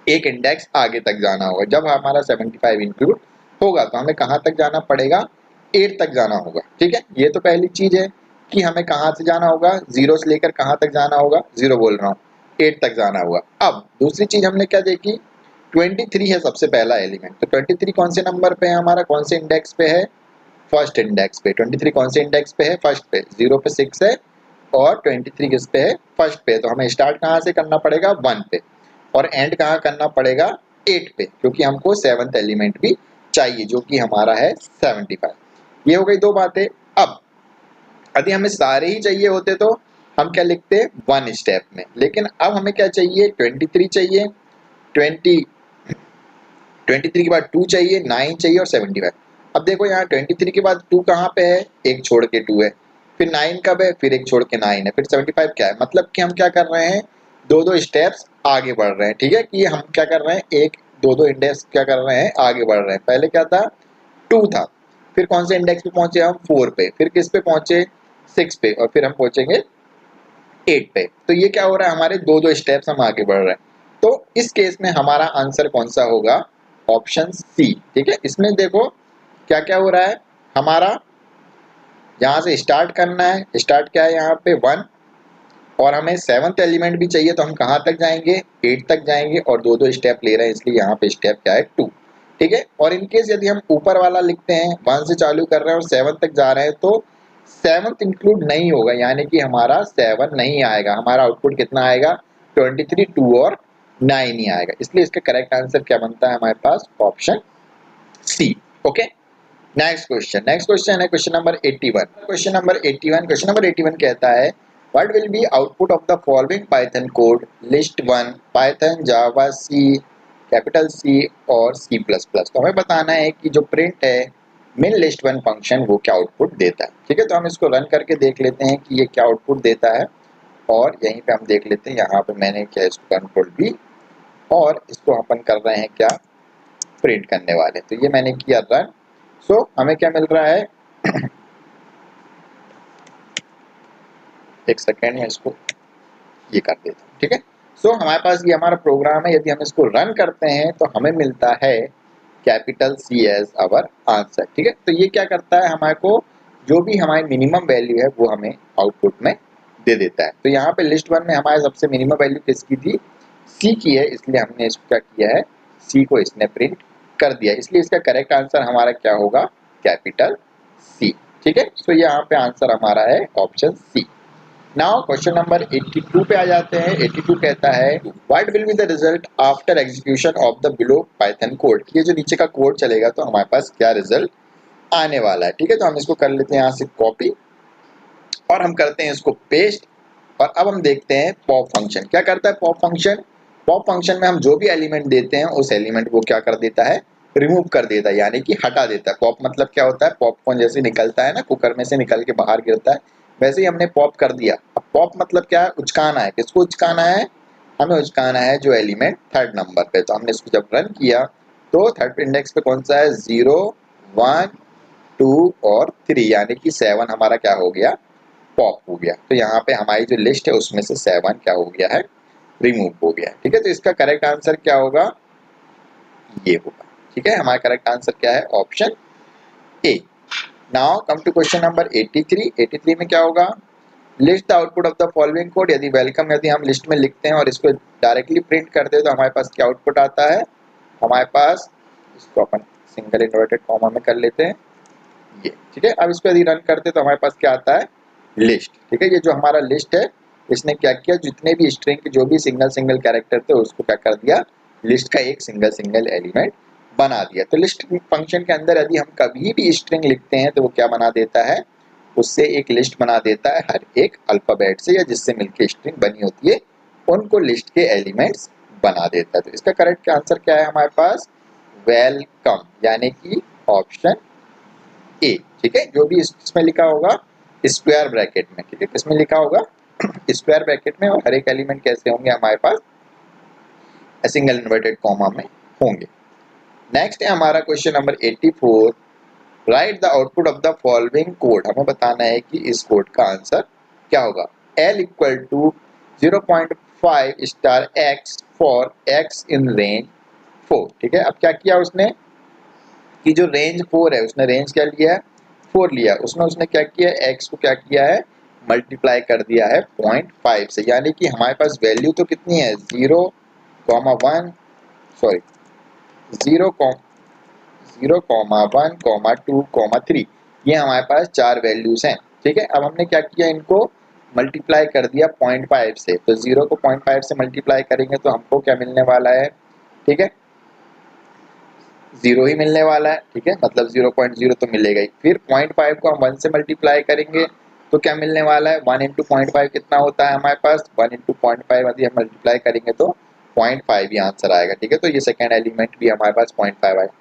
एक इंडेक्स आगे तक जाना होगा। जब हमारा 75 इंक्लूड होगा तो हमें कहाँ तक जाना पड़ेगा 8 तक जाना होगा, ठीक है। ये तो पहली चीज है कि हमें कहाँ से जाना होगा 0 से लेकर कहाँ तक जाना होगा 0 बोल रहा हूँ 8 तक जाना होगा। अब दूसरी चीज हमने क्या देखी 23 है सबसे पहला एलिमेंट। तो 23 कौन से नंबर पे है हमारा, कौन से इंडेक्स पे है फर्स्ट इंडेक्स पे। 23 कौन से इंडेक्स पे है फर्स्ट पे, 0 पे 6 है और 23 किस पे है फर्स्ट पे। तो हमें स्टार्ट कहाँ से करना पड़ेगा 1 पे, और एंड कहाँ करना पड़ेगा 8 पे, क्योंकि हमको 7th एलिमेंट भी चाहिए जो कि हमारा है 75। ये हो गई दो बातें। अब यदि हमें सारे ही चाहिए होते तो हम क्या लिखते 1 स्टेप में, लेकिन अब हमें क्या चाहिए 23 चाहिए, 23 के बाद 2 चाहिए, 9 चाहिए और 75। अब देखो यहाँ 23 के बाद 2 कहाँ पे है, एक छोड़ के 2 है, फिर 9 कब है, फिर एक छोड़ के 9 है, फिर 75 क्या है। मतलब कि हम क्या कर रहे हैं दो दो स्टेप्स आगे बढ़ रहे हैं, ठीक है। कि हम क्या कर रहे हैं एक दो इंडेक्स क्या कर रहे हैं आगे बढ़ रहे हैं। पहले क्या था 2 था, फिर कौन से इंडेक्स पे पहुंचे हम 4 पे, फिर किस पे पहुंचे 6 पे, और फिर हम पहुंचेंगे 8 पे। तो ये क्या हो रहा है हमारे दो स्टेप्स हम आगे बढ़ रहे हैं। तो इस केस में हमारा आंसर कौन सा होगा ऑप्शन सी, ठीक है। इसमें देखो क्या क्या हो रहा है हमारा, यहाँ से स्टार्ट करना है, स्टार्ट क्या है यहाँ पे 1, और हमें 7th एलिमेंट भी चाहिए, तो हम कहाँ तक जाएंगे, 8 तक जाएंगे, और दो दो स्टेप ले रहे हैं इसलिए यहाँ पे स्टेप क्या है 2। ठीक है, और इनकेस यदि हम ऊपर वाला लिखते हैं 1 से चालू कर रहे हैं और 7 तक जा रहे हैं तो 7th इंक्लूड नहीं होगा, यानी कि हमारा 7 नहीं आएगा, हमारा आउटपुट कितना आएगा 23, 2 और 9 ही आएगा। इसलिए इसका करेक्ट आंसर क्या बनता है हमारे पास, option C. Okay, next question है क्वेश्चन नंबर 81। क्वेश्चन नंबर 81 कहता है what will be output of the following Python code, list 1 Python Java C capital C और सी प्लस प्लस। तो हमें बताना है कि जो प्रिंट है मिन लिस्ट 1 फंक्शन वो क्या आउटपुट देता है। ठीक है, तो हम इसको रन करके देख लेते हैं कि ये क्या आउटपुट देता है, और यहीं पे हम देख लेते हैं, यहाँ पे मैंने क्या इसको कंट्रोल भी, और इसको अपन कर रहे हैं क्या, प्रिंट करने वाले। तो ये मैंने किया रन। सो हमें क्या मिल रहा है एक सेकेंड में इसको ये कर देता हूँ। ठीक है, सो हमारे पास ये हमारा प्रोग्राम है, यदि हम इसको रन करते हैं तो हमें मिलता है capital C as our answer. ठीक है, तो ये क्या करता है, हमारे को जो भी हमारी मिनिमम वैल्यू है वो हमें आउटपुट में दे देता है। तो यहाँ पे लिस्ट 1 में हमारे सबसे मिनिमम वैल्यू किसकी थी, सी की है, इसलिए हमने इसको क्या किया है, सी को इसने प्रिंट कर दिया, इसलिए इसका करेक्ट आंसर हमारा क्या होगा, कैपिटल सी। ठीक है, सो यहाँ पे आंसर हमारा है option C. Now question number 82 पे आ जाते हैं। 82 कहता है what will be the result after execution of the below Python code. ये जो नीचे का कोड चलेगा तो हमारे पास क्या रिजल्ट आने वाला है। ठीक है, तो हम इसको कर लेते हैं यहाँ से कॉपी, और हम करते हैं इसको पेस्ट, और अब हम देखते हैं पॉप फंक्शन क्या करता है। पॉप फंक्शन में हम जो भी एलिमेंट देते हैं उस एलिमेंट को क्या कर देता है, रिमूव कर देता है, यानी कि हटा देता है। पॉप मतलब क्या होता है, पॉपकॉर्न जैसे निकलता है ना, कुकर में से निकल के बाहर गिरता है, वैसे ही हमने पॉप कर दिया। अब पॉप मतलब क्या है, उचकाना है। किसको उचकाना है, हमें उचकाना है जो एलिमेंट 3rd नंबर पे। तो हमने इसको जब रन किया तो 3rd इंडेक्स पे कौन सा है, 0 1 2 और 3, यानी कि 7 हमारा क्या हो गया, पॉप हो गया। तो यहाँ पे हमारी जो लिस्ट है उसमें से 7 क्या हो गया है, रिमूव हो गया। ठीक है, तो इसका करेक्ट आंसर क्या होगा, ये होगा। ठीक है, हमारा करेक्ट आंसर क्या है, option A. Now come to question number 83। 83 में क्या होगा, list the output of the following code. यदि वेलकम यदि हम लिस्ट में लिखते हैं और इसको डायरेक्टली प्रिंट करते हैं तो हमारे पास क्या आउटपुट आता है, हमारे पास, इसको अपन सिंगल इन्वर्टेड कॉमा में कर लेते हैं ये। ठीक है, अब इसको यदि रन करते हैं तो हमारे पास क्या आता है, लिस्ट। ठीक है, ये जो हमारा लिस्ट है इसने क्या किया, जितने भी स्ट्रिंग के जो भी सिंगल कैरेक्टर थे उसको क्या कर दिया, लिस्ट का एक सिंगल एलिमेंट बना दिया। तो लिस्ट फंक्शन के अंदर यदि हम कभी भी स्ट्रिंग लिखते हैं तो वो क्या बना देता है, उससे एक लिस्ट बना देता है हर एक अल्फाबेट से, या जिससे मिलके स्ट्रिंग बनी होती है उनको लिस्ट के एलिमेंट्स बना देता है। तो इसका करेक्ट आंसर क्या है हमारे पास, वेलकम, यानी कि ऑप्शन ए। ठीक है, जो भी इसमें लिखा होगा स्क्वायर ब्रैकेट में। ठीक है, किसमें लिखा होगा, स्क्वायर ब्रैकेट में, और हर एक एलिमेंट कैसे होंगे हमारे पास, सिंगल इन्वर्टेड कॉमा में होंगे। नेक्स्ट है हमारा question number 84। Right the output of the following code. हमें बताना है कि इस कोड का आंसर क्या होगा। L equal to 0.5 star x for x in range 4। ठीक है, अब क्या किया उसने कि जो रेंज 4 है उसने रेंज क्या लिया है, 4 लिया। उसने क्या किया, x को क्या किया है, मल्टीप्लाई कर दिया है 0.5 से, यानी कि हमारे पास वैल्यू तो कितनी है 0,1 सॉरी 0,1,2,3, ये हमारे पास 4 वैल्यूज हैं। ठीक है, अब हमने क्या किया, इनको मल्टीप्लाई कर दिया 0.5 से। तो 0 को 0.5 से मल्टीप्लाई करेंगे तो हमको क्या मिलने वाला है, ठीक है 0 ही मिलने वाला है। ठीक है, मतलब 0.0 तो मिलेगा ही। फिर 0.5 को हम 1 से मल्टीप्लाई करेंगे तो क्या मिलने वाला है, 1 इंटू 0.5 कितना होता है हमारे पास, 1 इंटू 0.5 यदि हम मल्टीप्लाई करेंगे तो 0.5 ही आंसर आएगा। ठीक है, तो ये सेकेंड एलिमेंट भी हमारे पास 0.5 आएगा।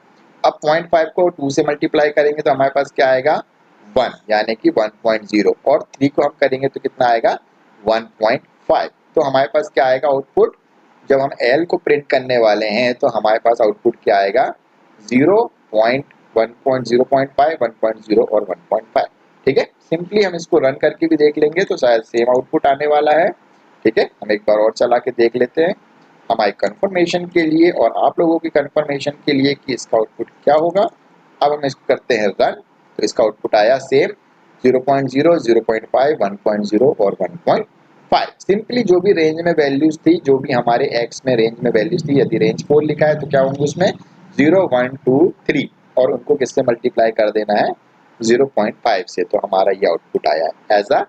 अब 0.5 को 2 से मल्टीप्लाई करेंगे तो हमारे पास क्या आएगा 1, यानी कि 1.0, और 3 को हम करेंगे तो कितना आएगा 1.5। तो हमारे पास क्या आएगा आउटपुट, जब हम L को प्रिंट करने वाले हैं तो हमारे पास आउटपुट क्या आएगा 1.0.5, 1.0 और 1.5। ठीक है, सिंपली हम इसको रन करके भी देख लेंगे तो शायद सेम आउटपुट आने वाला है। ठीक है, हम एक बार और चला के देख लेते हैं हमारी कंफर्मेशन के लिए और आप लोगों की कंफर्मेशन के लिए कि इसका आउटपुट क्या होगा। अब हम इसको करते हैं रन, तो इसका आउटपुट आया सेम 0.0, 0.5, 1.0 और 1.5। 5। सिंपली जो भी रेंज में वैल्यूज थी, जो भी हमारे x में रेंज में वैल्यूज थी, यदि रेंज 4 लिखा है तो क्या होंगे उसमें 0 1 2 3 और उनको किससे मल्टीप्लाई कर देना है 0.5 से, तो हमारा ये आउटपुट आया है एज अ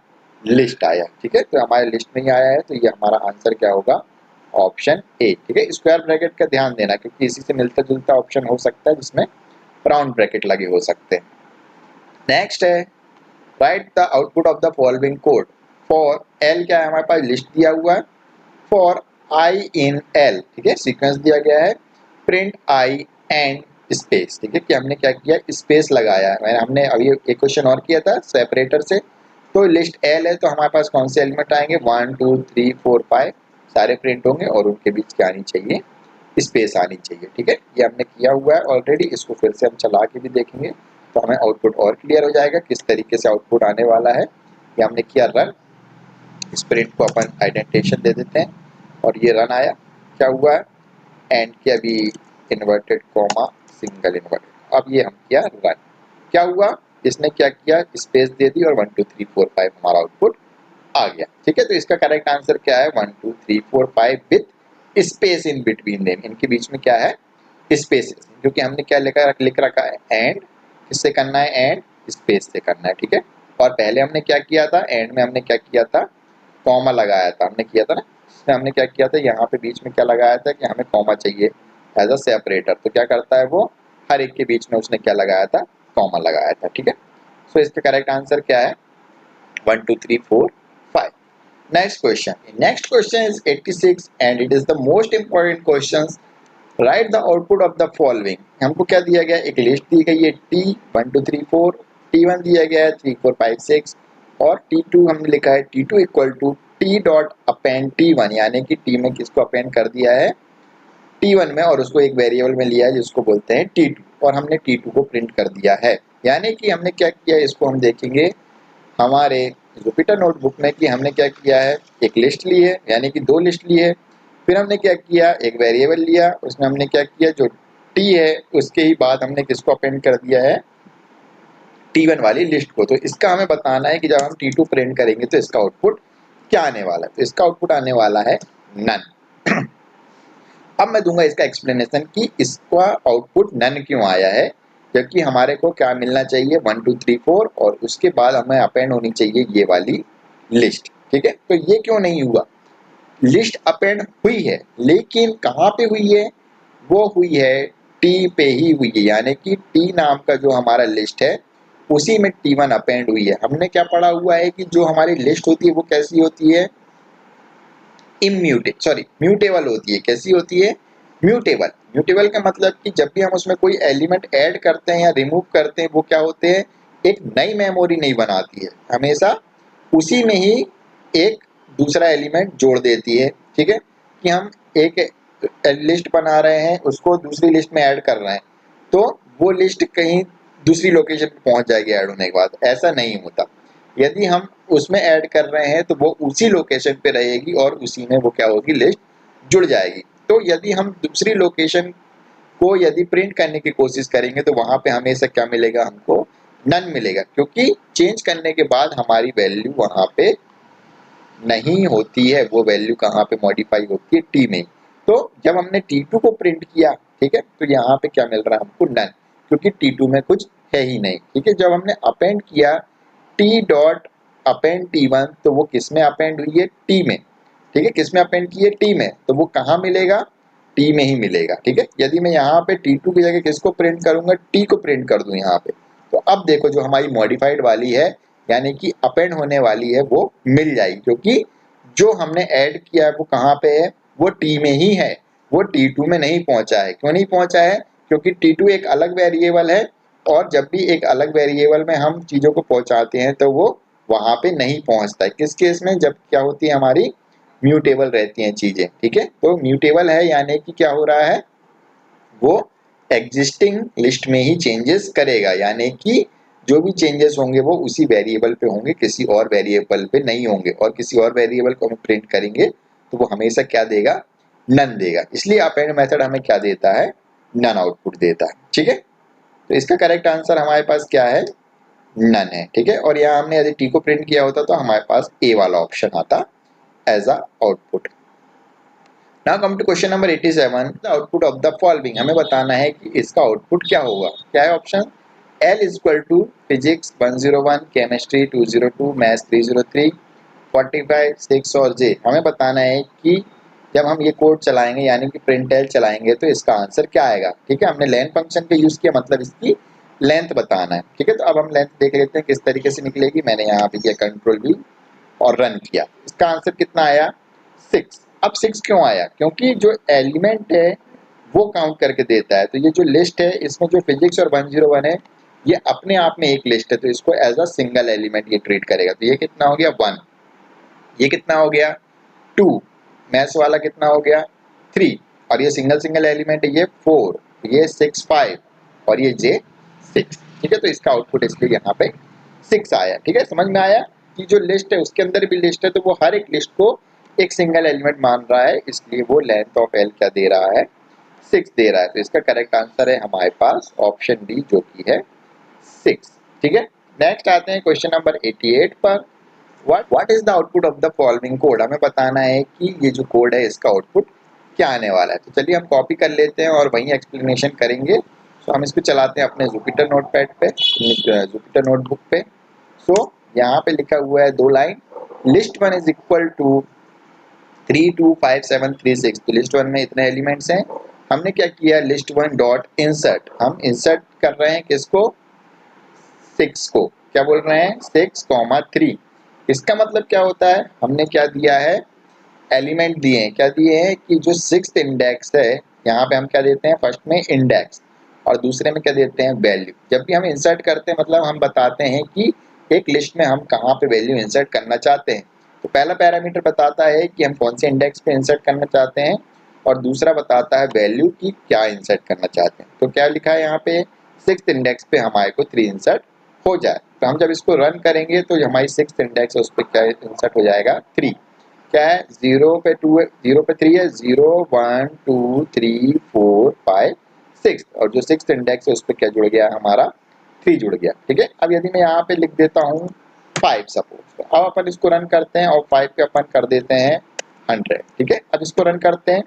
लिस्ट आया। ठीक है, तो हमारे लिस्ट में ही आया है, तो ये हमारा आंसर क्या होगा ऑप्शन ए। ठीक है, स्क्वायर ब्रैकेट का ध्यान देना क्योंकि इसी से मिलता जुलता ऑप्शन हो सकता है जिसमें राउंड ब्रैकेट लगे हो सकते हैं। नेक्स्ट है right the output of the following code for L, क्या है हमारे पास लिस्ट दिया हुआ है, फॉर आई इन एल। ठीक है, सीक्वेंस दिया गया है, प्रिंट आई एंड स्पेस। ठीक है, कि हमने क्या किया स्पेस लगाया है। हमने अभी एक क्वेश्चन और किया था सेपरेटर से, तो लिस्ट एल है तो हमारे पास कौन से एलिमेंट आएंगे 1 2 3 4 5 सारे प्रिंट होंगे और उनके बीच क्या आनी चाहिए स्पेस आनी चाहिए। ठीक है, ये हमने किया हुआ है ऑलरेडी, इसको फिर से हम चला के भी देखेंगे तो हमें आउटपुट और क्लियर हो जाएगा किस तरीके से आउटपुट आने वाला है। ये हमने किया रन, इस प्रिंट को अपन आइडेंटिफिकेशन दे देते हैं और ये रन आया, क्या हुआ है एंड किया अभी इन्वर्टेड कॉमा सिंगल इन्वर्टेड, अब ये हम किया रन, क्या हुआ इसने क्या किया स्पेस दे दी और 1 2 3 4 5 हमारा आउटपुट आ गया। ठीक है, तो इसका करेक्ट आंसर क्या है 1 2 3 4 5 with space in between them, इनके बीच में क्या है स्पेस, क्योंकि हमने क्या लिख रखा है एंड, किससे करना है एंड स्पेस से करना है। ठीक है, और पहले हमने क्या किया था एंड में हमने क्या किया था कॉमा लगाया था, हमने किया था ना, इसमें हमने क्या किया था यहाँ पे बीच में क्या लगाया था कि हमें कॉमा चाहिए एज अ सेपरेटर, तो क्या करता है वो हर एक के बीच में उसने क्या लगाया था कॉमा लगाया था। ठीक है, सो इसका करेक्ट आंसर क्या है 1 2 3 4 5। Next question is 86 and it is the most important questions. Write the output of the following. हमको क्या दिया गया एक लिस्ट दी गई है T 1 2 3 4, T1 दिया गया है 3 4 5 6 और T2 हमने लिखा है T2 equal to T dot append T1, यानी कि T में किसको अपेंड कर दिया है T1 में और उसको एक वेरिएबल में लिया है जिसको बोलते हैं T2 और हमने T2 को प्रिंट कर दिया है। यानी कि हमने क्या किया इसको हम देखेंगे हमारे जुपिटर नोटबुक में कि हमने क्या किया है एक लिस्ट ली है, यानी कि दो लिस्ट ली है, फिर हमने क्या किया एक वेरिएबल लिया, उसमें हमने क्या किया जो टी है उसके ही बाद हमने किसको अपेंड कर दिया है T1 वाली लिस्ट को। तो इसका हमें बताना है कि जब हम T2 प्रिंट करेंगे तो इसका आउटपुट क्या आने वाला है, तो इसका आउटपुट आने वाला है नन। अब मैं दूंगा इसका एक्सप्लेनेशन कि इसका आउटपुट नन क्यों आया है, जबकि हमारे को क्या मिलना चाहिए 1 2 3 4 और उसके बाद हमें अपेंड होनी चाहिए ये वाली लिस्ट। ठीक है, तो ये क्यों नहीं हुआ, लिस्ट अपेंड हुई है लेकिन कहाँ पे हुई है वो हुई है टी पे ही हुई है, यानी कि टी नाम का जो हमारा लिस्ट है उसी में T1 अपेंड हुई है। हमने क्या पढ़ा हुआ है कि जो हमारी लिस्ट होती है वो कैसी होती है म्यूटेबल होती है। कैसी होती है म्यूटेबल। म्यूटेबल का मतलब कि जब भी हम उसमें कोई एलिमेंट ऐड करते हैं या रिमूव करते हैं वो क्या होते हैं एक नई मेमोरी नहीं बनाती है, हमेशा उसी में ही एक दूसरा एलिमेंट जोड़ देती है। ठीक है, कि हम एक लिस्ट बना रहे हैं उसको दूसरी लिस्ट में ऐड कर रहे हैं तो वो लिस्ट कहीं दूसरी लोकेशन पे पहुंच जाएगी ऐड होने के बाद, ऐसा नहीं होता। यदि हम उसमें ऐड कर रहे हैं तो वो उसी लोकेशन पे रहेगी और उसी में वो क्या होगी लिस्ट जुड़ जाएगी। तो यदि हम दूसरी लोकेशन को यदि प्रिंट करने की कोशिश करेंगे तो वहां पे हमेशा क्या मिलेगा हमको नन मिलेगा, क्योंकि चेंज करने के बाद हमारी वैल्यू वहां पे नहीं होती है, वो वैल्यू कहाँ पे मॉडिफाई होती है टी में। तो जब हमने T2 को प्रिंट किया ठीक है तो यहाँ पे क्या मिल रहा है हमको नन, क्योंकि T2 में कुछ है ही नहीं। ठीक है, जब हमने अपेंड किया T डॉट अपेंड T1 तो वो किस में अपेंड हुई है T में। ठीक है, किस में अपेंड की है T में, तो वो कहाँ मिलेगा T में ही मिलेगा। ठीक है, यदि मैं यहाँ पे T2 की जगह किसको प्रिंट करूंगा T को प्रिंट कर दूं यहाँ पे, तो अब देखो जो हमारी मॉडिफाइड वाली है यानी कि अपेंड होने वाली है वो मिल जाएगी, क्योंकि जो हमने ऐड किया है वो कहाँ पे है वो T में ही है, वो T2 में नहीं पहुंचा है। क्यों नहीं पहुंचा है, क्योंकि T2 एक अलग वेरिएबल है और जब भी एक अलग वेरिएबल में हम चीज़ों को पहुंचाते हैं तो वो वहां पे नहीं पहुंचता है। किस केस में, जब क्या होती है हमारी म्यूटेबल रहती हैं चीज़ें। ठीक है, तो म्यूटेबल है यानी कि क्या हो रहा है वो एग्जिस्टिंग लिस्ट में ही चेंजेस करेगा, यानी कि जो भी चेंजेस होंगे वो उसी वेरिएबल पे होंगे, किसी और वेरिएबल पे नहीं होंगे। और किसी और वेरिएबल को हम प्रिंट करेंगे तो वो हमेशा क्या देगा नन देगा। इसलिए अपेंड मेथड हमें क्या देता है नन आउटपुट देता है। ठीक है, तो इसका करेक्ट आंसर हमारे पास क्या है नन है। ठीक है, और यहाँ हमने यदि टी को प्रिंट किया होता तो हमारे पास ए वाला ऑप्शन आता as a output. Now come to question number 87, the output of the following. हमें बताना है कि इसका आउटपुट क्या होगा। क्या है option? L is equal to physics 101, chemistry 202, maths 303, 45, 6 और J। हमें बताना है कि जब हम ये कोड चलाएंगे यानी कि प्रिंट एल चलाएंगे तो इसका आंसर क्या आएगा। ठीक है, हमने लेंथ फंक्शन का यूज किया, मतलब इसकी लेंथ बताना है। ठीक है, तो अब हम लेंथ देख लेते हैं किस तरीके से निकलेगी। मैंने यहाँ पे किया कंट्रोल V और रन किया। इसका आंसर कितना आया? 6। अब 6 क्यों आया? क्योंकि जो एलिमेंट है वो काउंट करके देता है। तो ये जो लिस्ट है इसमें जो फिजिक्स और 101 है ये अपने आप में एक लिस्ट है, तो इसको एज अ सिंगल एलिमेंट ये ट्रीट करेगा। तो ये कितना हो गया? 1। ये कितना हो गया? 2। मैथ्स वाला कितना हो गया? 3। और ये सिंगल सिंगल एलिमेंट है ये 4, ये 6 5 और ये J 6। ठीक है, तो इसका आउटपुट इसलिए यहाँ पे 6 आया। ठीक है, समझ में आया कि जो लिस्ट है उसके अंदर भी लिस्ट है, तो वो हर एक लिस्ट को एक सिंगल एलिमेंट मान रहा है, इसलिए वो लेंथ ऑफ एल क्या दे रहा है? 6 दे रहा है। तो इसका करेक्ट आंसर है हमारे पास ऑप्शन डी जो कि है 6। ठीक है, नेक्स्ट आते हैं क्वेश्चन नंबर 88 पर। What is the output of the following code. हमें बताना है कि ये जो कोड है इसका आउटपुट क्या आने वाला है। तो चलिए हम कॉपी कर लेते हैं और वहीं एक्सप्लेनेशन करेंगे। सो हम इसको चलाते हैं अपने जुपिटर नोटपैड पे, जुपिटर नोटबुक पे। सो यहाँ पे लिखा हुआ है 2 line, list 1 is equal to 3 2 5 7 3 6। तो लिस्ट 1 में इतने एलिमेंट्स हैं। हमने क्या किया? लिस्ट 1 डॉट इंसर्ट, हम इंसर्ट कर रहे हैं किसको? 6 को। क्या बोल रहे हैं? 6, 3। इसका मतलब क्या होता है? हमने क्या दिया है? एलिमेंट दिए हैं। क्या दिए हैं? कि जो 6th इंडेक्स है यहाँ पे हम क्या देते हैं? फर्स्ट में इंडेक्स और दूसरे में क्या देते हैं? वैल्यू। जब भी हम इंसर्ट करते हैं मतलब हम बताते हैं कि एक लिस्ट में हम कहाँ पे वैल्यू इंसर्ट करना चाहते हैं। तो पहला पैरामीटर बताता है कि हम कौन से इंडेक्स पे इंसर्ट करना चाहते हैं और दूसरा बताता है वैल्यू की क्या इंसर्ट करना चाहते हैं। तो क्या लिखा है यहाँ पे? 6th इंडेक्स पे हमारे को 3 इंसर्ट हो जाए। तो हम जब इसको रन करेंगे तो हमारी 6th इंडेक्स है उस पर क्या इंसर्ट हो जाएगा? 3। क्या है? 0 पे 2 है, 0 पे 3 है, 0 1 2 3 4 5 6 और जो 6th इंडेक्स है उस पर क्या जुड़ गया? हमारा 3 जुड़ गया। ठीक है, अब यदि मैं यहाँ पे लिख देता हूँ 5 सपोज, तो अब अपन इसको रन करते हैं और 5 पे अपन कर देते हैं 100। ठीक है, अब इसको रन करते हैं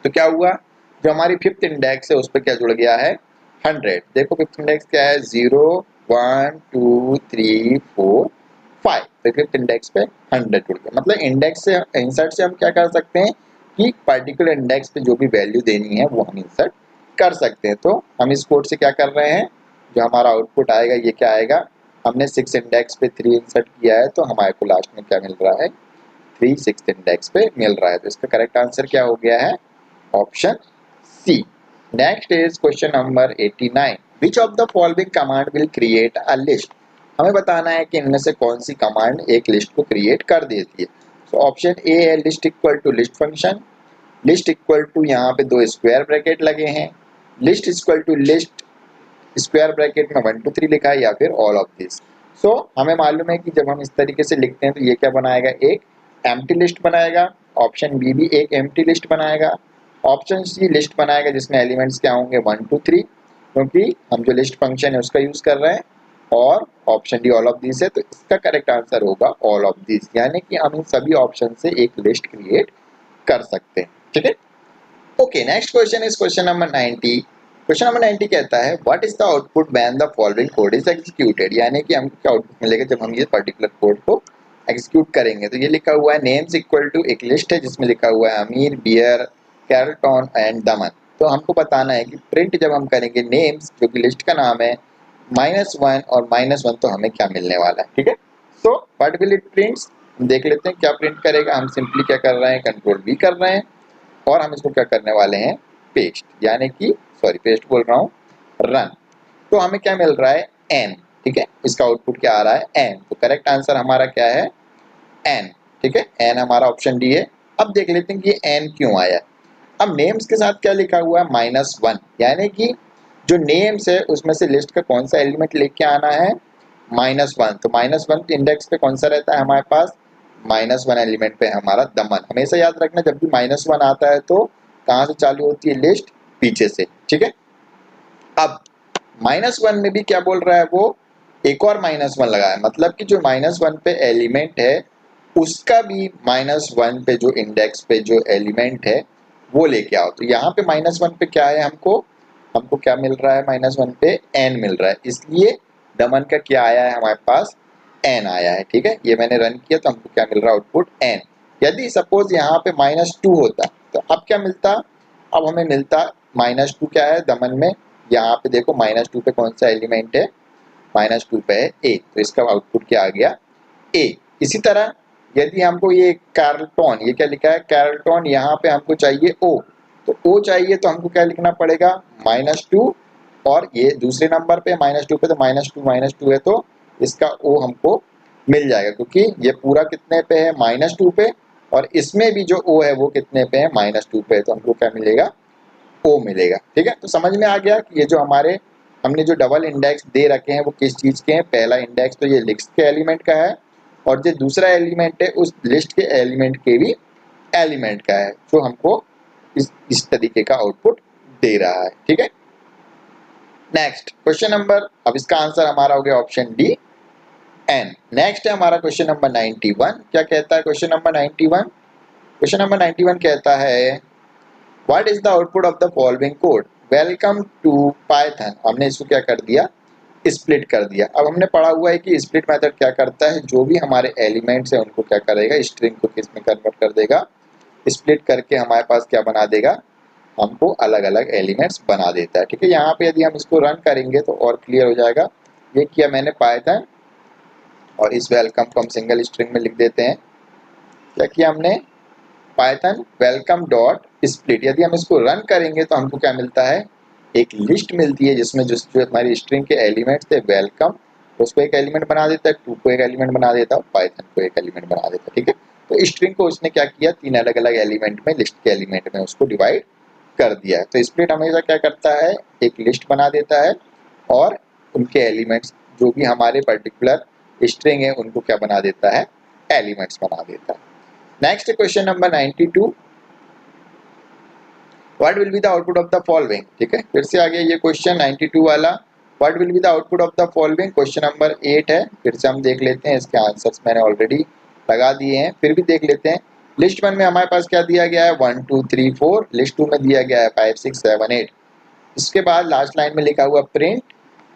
तो क्या हुआ? जो हमारी 5th इंडेक्स है उस पर क्या जुड़ गया है? 100। देखो 5th इंडेक्स क्या है? 0 1 2 3 4 5। तो 5th इंडेक्स पे 100 जुड़ गया। मतलब इंडेक्स से इंसर्ट से हम क्या कर सकते हैं कि पर्टिकुलर इंडेक्स पे जो भी वैल्यू देनी है वो हम इंसर्ट कर सकते हैं। तो हम इस कोड से क्या कर रहे हैं? जो हमारा आउटपुट आएगा ये क्या आएगा? हमने 6 इंडेक्स पे 3 इंसर्ट किया है तो हमारे को लास्ट में क्या मिल रहा है? 3 6th इंडेक्स पे मिल रहा है। तो इसका करेक्ट आंसर क्या हो गया है? Option C. Next is question number 89, which of the following command will create a list. हमें बताना है कि इनमें से कौन सी कमांड एक लिस्ट को क्रिएट कर देती है। तो ऑप्शन ए है list equal to list function, list equal to यहाँ पे 2 स्क्वायर ब्रैकेट लगे हैं, list equal to list square bracket में 1 2 3 लिखा है, या फिर ऑल ऑफ दिस। सो हमें मालूम है कि जब हम इस तरीके से लिखते हैं तो ये क्या बनाएगा? एक एम्प्टी लिस्ट बनाएगा। ऑप्शन बी भी एक एम्प्टी लिस्ट बनाएगा। ऑप्शन सी लिस्ट बनाएगा जिसमें एलिमेंट्स क्या होंगे? 1 2 3, क्योंकि हम जो लिस्ट फंक्शन है उसका यूज कर रहे हैं। और option D all of this है, तो इसका करेक्ट आंसर होगा ऑल ऑफ दिस, यानी कि हम इन सभी ऑप्शन से एक लिस्ट क्रिएट कर सकते हैं। ठीक है, okay. Next question is question number 90। Question number 90 कहता है what is the output when the following code is executed. यानी कि हमको क्या आउटपुट मिलेगा जब हम ये पर्टिकुलर कोड को एग्जीक्यूट करेंगे। तो ये लिखा हुआ है नेम्स इक्वल टू, एक लिस्ट है जिसमें लिखा हुआ है अमीर, बियर, कैरलटॉन एंड दमन। तो हमको बताना है कि प्रिंट जब हम करेंगे नेम्स जो कि लिस्ट का नाम है -1 और -1, तो हमें क्या मिलने वाला है। ठीक है, so what will it prints, देख लेते हैं क्या प्रिंट करेगा। हम सिंपली क्या कर रहे हैं? कंट्रोल V कर रहे हैं और हम इसको क्या करने वाले हैं? पेस्ट, यानी कि सॉरी पेस्ट बोल रहा हूँ, रन। तो हमें क्या मिल रहा है? n। ठीक है, इसका आउटपुट क्या आ रहा है? n। तो करेक्ट आंसर हमारा क्या है? n। ठीक है, n हमारा ऑप्शन डी है। अब देख लेते हैं कि n क्यों आया। अब नेम्स के साथ क्या लिखा हुआ है? -1, यानी कि जो नेम्स है उसमें से लिस्ट का कौन सा एलिमेंट लेके आना है? -1। तो -1 इंडेक्स पे कौन सा रहता है हमारे पास? -1 एलिमेंट पे हमारा दमन। हमेशा याद रखना जब भी -1 आता है तो कहाँ से चालू होती है लिस्ट? पीछे से। ठीक है, अब -1 में भी क्या बोल रहा है वो? एक और -1 लगा है, मतलब कि जो -1 पे एलिमेंट है उसका भी -1 पे जो इंडेक्स पे जो एलिमेंट है वो लेके आओ। तो यहाँ पे -1 पे क्या है, हमको क्या मिल रहा है, -1 पे n मिल रहा है, इसलिए दमन का क्या आया है हमारे पास, n आया है। ठीक है, ये मैंने रन किया तो हमको क्या मिल रहा है, आउटपुट n। यदि सपोज यहाँ पे -2 होता तो अब क्या मिलता, अब हमें मिलता -2 क्या है दमन में, यहाँ पे देखो -2 पे कौन सा एलिमेंट है, -2 पे है a, तो इसका आउटपुट क्या आ गया, a। इसी तरह यदि हमको ये कार्लटॉन, ये क्या लिखा है कार्लटॉन, यहाँ पे हमको चाहिए O, तो O चाहिए तो हमको क्या लिखना पड़ेगा, -2, और ये दूसरे नंबर पे -2 पे, तो -2 है तो इसका O हमको मिल जाएगा, क्योंकि ये पूरा कितने पे है, -2 पे, और इसमें भी जो O है वो कितने पे है, -2 पे, तो हमको क्या मिलेगा, O मिलेगा। ठीक है, तो समझ में आ गया कि ये जो हमारे हमने जो डबल इंडेक्स दे रखे हैं वो किस चीज़ के हैं। पहला इंडेक्स तो ये लिस्ट के एलिमेंट का है, और जो दूसरा एलिमेंट है उस लिस्ट के एलिमेंट के भी एलिमेंट का है, जो हमको इस तरीके का आउटपुट दे रहा है। ठीक है, नेक्स्ट क्वेश्चन नंबर, अब इसका आंसर हमारा हो गया ऑप्शन डी एन। नेक्स्ट है हमारा क्वेश्चन नंबर 91। क्या कहता है क्वेश्चन नंबर 91, क्वेश्चन नंबर 91 कहता है what is the output of the following code, welcome to Python. हमने इसको क्या कर दिया, स्प्लिट कर दिया। अब हमने पढ़ा हुआ है कि स्प्लिट मेथड क्या करता है, जो भी हमारे एलिमेंट्स हैं उनको क्या करेगा, स्ट्रिंग को किस में कन्वर्ट कर देगा, स्प्लिट करके हमारे पास क्या बना देगा, हमको अलग अलग एलिमेंट्स बना देता है। ठीक है, यहाँ पे यदि हम इसको रन करेंगे तो और क्लियर हो जाएगा। ये किया मैंने पाइथन, और इस वेलकम को हम सिंगल स्ट्रिंग में लिख देते हैं। क्या किया हमने, पाइथन वेलकम डॉट स्प्लिट। यदि हम इसको रन करेंगे तो हमको क्या मिलता है, एक लिस्ट मिलती है जिसमें जो हमारी स्ट्रिंग के एलिमेंट्स थे, वेलकम उसको एक एलिमेंट बना देता है, टू को एक एलिमेंट बना देता है, पाइथन को एक एलिमेंट बना देता है। ठीक है, तो स्ट्रिंग को उसने क्या किया, 3 अलग अलग एलिमेंट में, लिस्ट के एलिमेंट में उसको डिवाइड कर दिया है। तो स्प्लिट हमेशा क्या करता है, एक लिस्ट बना देता है और उनके एलिमेंट्स जो भी हमारे पर्टिकुलर स्ट्रिंग है उनको क्या बना देता है, एलिमेंट्स बना देता है। Next question number 92, what will be the output of the following. ठीक है, फिर से आ गया ये क्वेश्चन 92 वाला, what will be the output of the following. Question number 8 है, फिर से हम देख लेते हैं, इसके आंसर्स मैंने ऑलरेडी लगा दिए हैं, फिर भी देख लेते हैं। लिस्ट 1 में हमारे पास क्या दिया गया है, 1 2 3 4, लिस्ट 2 में दिया गया है 5 6 7 8। इसके बाद लास्ट लाइन में लिखा हुआ print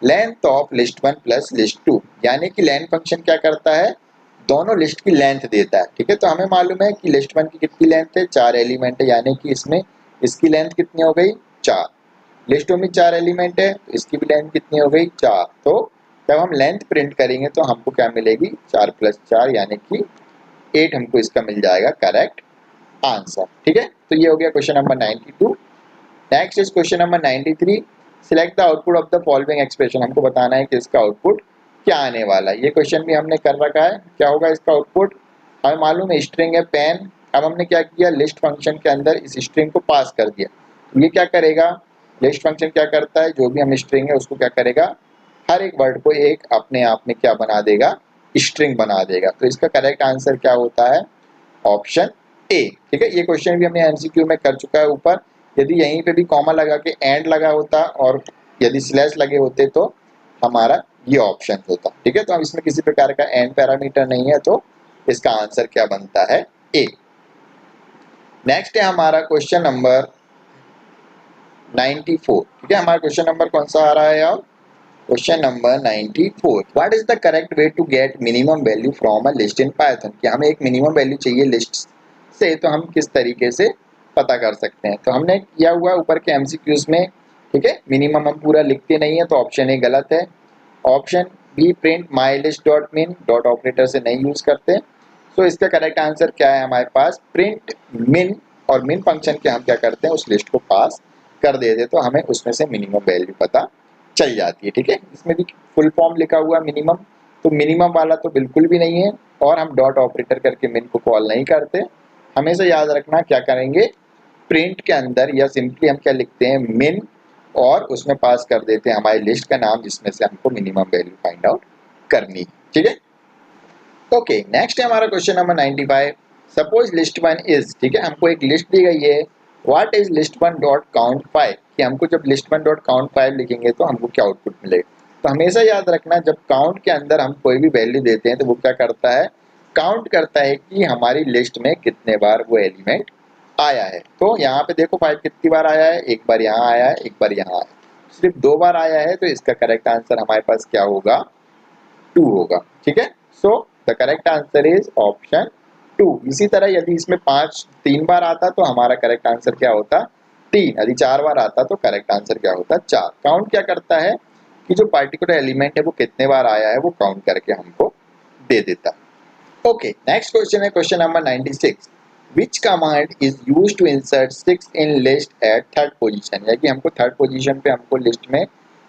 length of list 1 plus list 2, यानी कि लेंथ फंक्शन क्या करता है, दोनों लिस्ट की लेंथ देता है। ठीक है, तो हमें मालूम है कि लिस्ट 1 की कितनी लेंथ है, 4 एलिमेंट है, यानी कि इसमें इसकी लेंथ कितनी हो गई, 4। लिस्ट 2 में 4 एलिमेंट है तो इसकी भी लेंथ कितनी हो गई, 4। तो जब हम लेंथ प्रिंट करेंगे तो हमको क्या मिलेगी, 4 + 4 यानी कि 8 हमको इसका मिल जाएगा करेक्ट आंसर। ठीक है, तो ये हो गया question number 92। Next is question number 93, select the output of the following expression. हमको बताना है कि इसका आउटपुट क्या आने वाला है। ये क्वेश्चन भी हमने कर रखा है, क्या होगा इसका आउटपुट, हमें मालूम है स्ट्रिंग है पेन। अब हमने क्या किया, लिस्ट फंक्शन के अंदर इस स्ट्रिंग को पास कर दिया। तो ये क्या करेगा, लिस्ट फंक्शन क्या करता है, जो भी हम स्ट्रिंग है उसको क्या करेगा, हर एक वर्ड को एक अपने आप में क्या बना देगा, स्ट्रिंग बना देगा। तो इसका करेक्ट आंसर क्या होता है, ऑप्शन ए। ठीक है, ये क्वेश्चन भी हमने एमसीक्यू में कर चुका है ऊपर। यदि यहीं पे भी कॉमा लगा के एंड लगा होता और यदि स्लैश लगे होते तो हमारा ये ऑप्शन होता। ठीक है, तो अब इसमें किसी प्रकार का एंड पैरामीटर नहीं है, तो इसका आंसर क्या बनता है, ए। नेक्स्ट है हमारा क्वेश्चन नंबर 94। ठीक है, हमारा क्वेश्चन नंबर कौन सा आ रहा है यार, question number 94, what is the correct way to get minimum value from a list in Python. कि हमें एक मिनिमम वैल्यू चाहिए लिस्ट से, तो हम किस तरीके से पता कर सकते हैं। तो हमने किया हुआ ऊपर के एमसीक्यूज में। ठीक है, मिनिमम हम पूरा लिखते नहीं है तो ऑप्शन ए गलत है। Option B print my list dot min, dot operator से नहीं यूज करते। तो इसका करेक्ट आंसर क्या है हमारे पास, प्रिंट मिन, और मिन फंक्शन के हम क्या करते हैं, उस लिस्ट को पास कर देते तो हमें उसमें से मिनिमम वैल्यू पता चल जाती है। ठीक है, इसमें भी फुल फॉर्म लिखा हुआ मिनिमम, तो मिनिमम वाला तो बिल्कुल भी नहीं है, और हम डॉट ऑपरेटर करके मिन को कॉल नहीं करते। हमेशा याद रखना क्या करेंगे, प्रिंट के अंदर या सिंपली हम क्या लिखते हैं, मिन, और उसमें पास कर देते हैं हमारी लिस्ट का नाम जिसमें से हमको मिनिमम वैल्यू फाइंड आउट करनी। ठीक है, ओके। नेक्स्ट है हमारा question number 95, suppose list 1 is. ठीक है, हमको एक लिस्ट दी गई है, what is list 1 dot count 5, कि हमको जब लिस्ट 1 डॉट काउंट 5 लिखेंगे तो हमको क्या आउटपुट मिलेगा। तो हमेशा याद रखना जब काउंट के अंदर हम कोई भी वैल्यू देते हैं तो वो क्या करता है, काउंट करता है कि हमारी लिस्ट में कितने बार वो एलिमेंट आया है। तो यहाँ पे देखो 5 कितनी बार आया है, एक बार यहाँ आया है, एक बार यहाँ आया है, सिर्फ 2 बार आया है, तो इसका करेक्ट आंसर हमारे पास क्या होगा, 2 होगा। ठीक है, so the correct answer is option 2। इसी तरह यदि इसमें 3 बार आता तो हमारा करेक्ट आंसर क्या होता, 3। यदि 4 बार आता तो करेक्ट आंसर क्या होता, 4। काउंट क्या करता है कि जो पार्टिकुलर एलिमेंट है वो कितने बार आया है वो काउंट करके हमको दे देता है। ओके, नेक्स्ट क्वेश्चन है question number 96। Which command is used to insert 6 in list at third position. यानी कि हमको थर्ड पोजीशन पे हमको लिस्ट में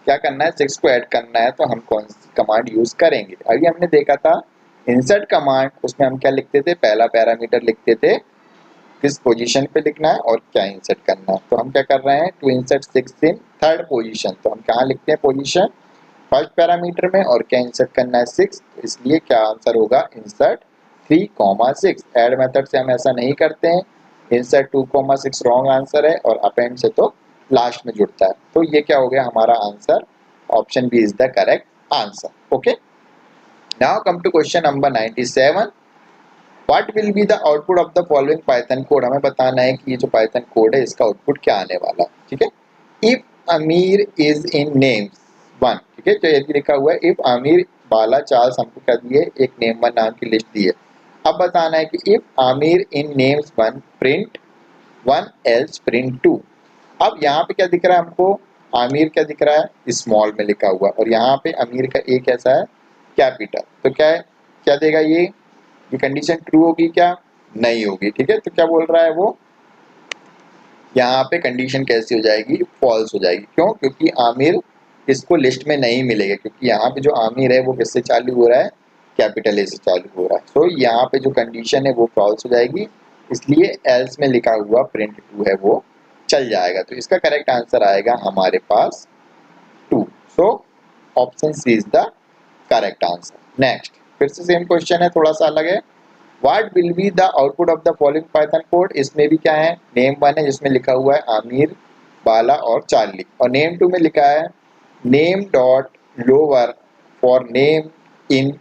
क्या करना है, 6 को ऐड करना है, तो हम कौन सी कमांड यूज करेंगे। अभी हमने देखा था इंसर्ट कमांड, उसमें हम क्या लिखते थे, पहला पैरामीटर लिखते थे किस पोजीशन पे लिखना है और क्या इंसर्ट करना है। तो हम क्या कर रहे हैं, to insert 6 in third position, तो हम कहाँ लिखते हैं, पोजीशन फर्स्ट पैरामीटर में, और क्या इंसर्ट करना है, 6। इसलिए क्या आंसर होगा, इंसर्ट 3,6। ऐड मेथड से हम ऐसा नहीं करते हैं, इंसर्ट 2,6 रॉन्ग आंसर है, और अपेंड से तो लास्ट में जुड़ता है। तो ये क्या हो गया हमारा answer, option B is the correct answer. Okay, now come to question number 97। What will be the output of the following Python code. हमें बताना है कि ये जो पाइथन कोड है इसका आउटपुट क्या आने वाला है। ठीक है, इफ अमीर इज इन नेम्स 1। ठीक है, तो यदि लिखा हुआ है इफ आमिर बाला चार्ल्स, हमको क्या दिए, एक नेम 1 नाम की लिस्ट दी है। अब बताना है कि if Aamir in names 1 print 1 else print 2। अब यहाँ पे क्या दिख रहा है हमको, आमिर क्या दिख रहा है, स्मॉल में लिखा हुआ, और यहाँ पे अमीर का ए कैसा है, कैपिटल। तो क्या है, क्या देगा ये कंडीशन ट्रू होगी क्या, नहीं होगी। ठीक है, तो क्या बोल रहा है वो, यहाँ पे कंडीशन कैसी हो जाएगी, फॉल्स हो जाएगी। क्यों, क्योंकि आमिर इसको लिस्ट में नहीं मिलेगा, क्योंकि यहाँ पे जो आमिर है वो किससे चालू हो रहा है, कैपिटल ए से चालू हो रहा है। तो यहाँ पे जो कंडीशन है वो फॉल्स हो जाएगी, इसलिए एल्स में लिखा हुआ प्रिंट 2 है वो चल जाएगा। तो इसका करेक्ट आंसर आएगा हमारे पास 2। So option C is the correct answer. Next, फिर से सेम क्वेश्चन है, थोड़ा सा अलग है। What will be the output of the following Python code. इसमें भी क्या है, नेम 1 है जिसमें लिखा हुआ है आमिर, बाला और चार्ली, और नेम 2 में लिखा है name dot lower for name in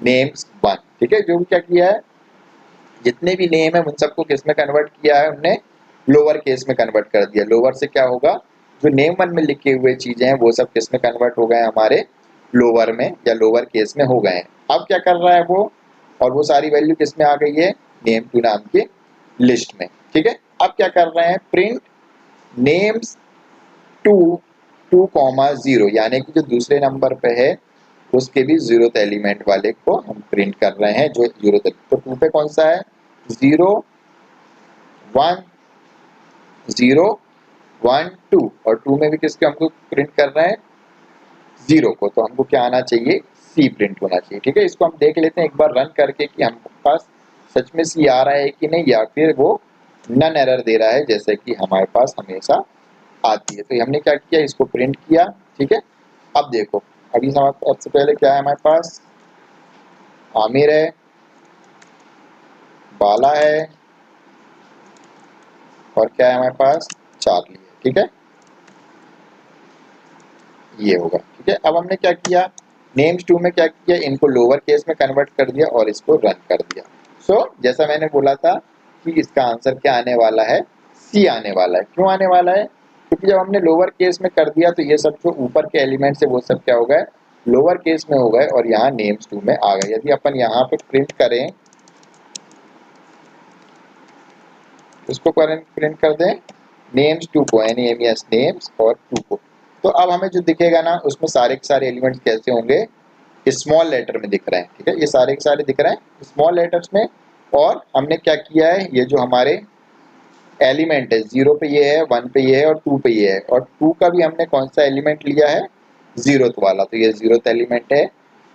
names 1। ठीक है, जो क्या किया है, जितने भी नेम है उन सबको किस में कन्वर्ट किया है, हमने लोअर केस में कन्वर्ट कर दिया। लोअर से क्या होगा, जो नेम 1 में लिखे हुए चीजें हैं वो सब किस में कन्वर्ट हो गए, हमारे लोअर में या लोअर केस में हो गए हैं। अब क्या कर रहा है वो, और वो सारी वैल्यू किस में आ गई है, नेम 2 नाम की लिस्ट में। ठीक है, अब क्या कर रहे हैं, प्रिंट नेम्स 2,0, यानी कि जो दूसरे नंबर पे है उसके भी 0th एलिमेंट वाले को हम प्रिंट कर रहे हैं, जो 0th। तो 2 पे कौन सा है, 0 1 0 1 2, और 2 में भी किसके हमको प्रिंट कर रहे हैं, 0 को। तो हमको क्या आना चाहिए, सी प्रिंट होना चाहिए। ठीक है, इसको हम देख लेते हैं एक बार रन करके कि हमके पास सच में सी आ रहा है कि नहीं, या फिर वो नन एरर दे रहा है जैसे कि हमारे पास हमेशा आती है। तो हमने क्या किया, इसको प्रिंट किया। ठीक है, अब देखो, अभी सबसे पहले क्या है हमारे पास, आमिर है, बाला है, और क्या है हमारे पास, चार्ली है। ठीक है, ये होगा। ठीक है, अब हमने क्या किया, नेम्स 2 में क्या किया, इनको लोअर केस में कन्वर्ट कर दिया और इसको रन कर दिया। सो जैसा मैंने बोला था कि इसका आंसर क्या आने वाला है, सी आने वाला है। क्यों आने वाला है, क्योंकि जब हमने लोअर केस में कर दिया तो ये सब जो ऊपर के एलिमेंट्स है वो सब क्या हो गए, लोअर केस में हो गए, और यहाँ नेम्स 2 में आ गए। यदि अपन यहाँ पे प्रिंट करें, इसको प्रिंट कर दें नेम्स 2 को, NAMES नेम्स और 2 को, तो अब हमें जो दिखेगा ना उसमें सारे के सारे एलिमेंट्स कैसे होंगे, स्मॉल लेटर में दिख रहे हैं। ठीक है, ये सारे के सारे दिख रहे हैं स्मॉल लेटर्स में। और हमने क्या किया है, ये जो हमारे एलिमेंट है 0 पे ये है, 1 पे ये है और 2 पे ये है, और 2 का भी हमने कौन सा एलिमेंट लिया है, 0th वाला। तो ये 0th एलिमेंट है,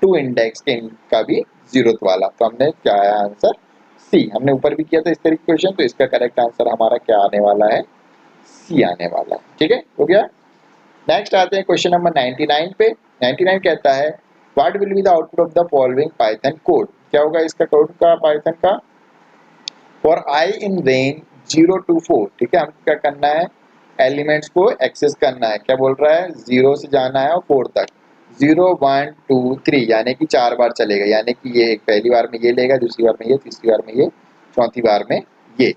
2 इंडेक्स के का भी 0th वाला। तो हमने क्या आया आंसर, सी। हमने ऊपर भी किया था इस तरीके क्वेश्चन, तो इसका करेक्ट आंसर हमारा क्या आने वाला है, सी आने वाला है। ठीक है, हो गया। नेक्स्ट आते हैं क्वेश्चन नंबर 99 पे। 99 कहता है what will be the output of the following Python code. क्या होगा इसका कोड का, पाइथन का, for I in range 0 to 4। ठीक है, हमको क्या करना है, एलिमेंट्स को एक्सेस करना है। क्या बोल रहा है, 0 से जाना है और 4 तक, 0 1 2 3 यानी कि 4 बार चलेगा, यानी कि ये एक पहली बार में ये लेगा, दूसरी बार में ये, तीसरी बार में ये, चौथी बार में ये।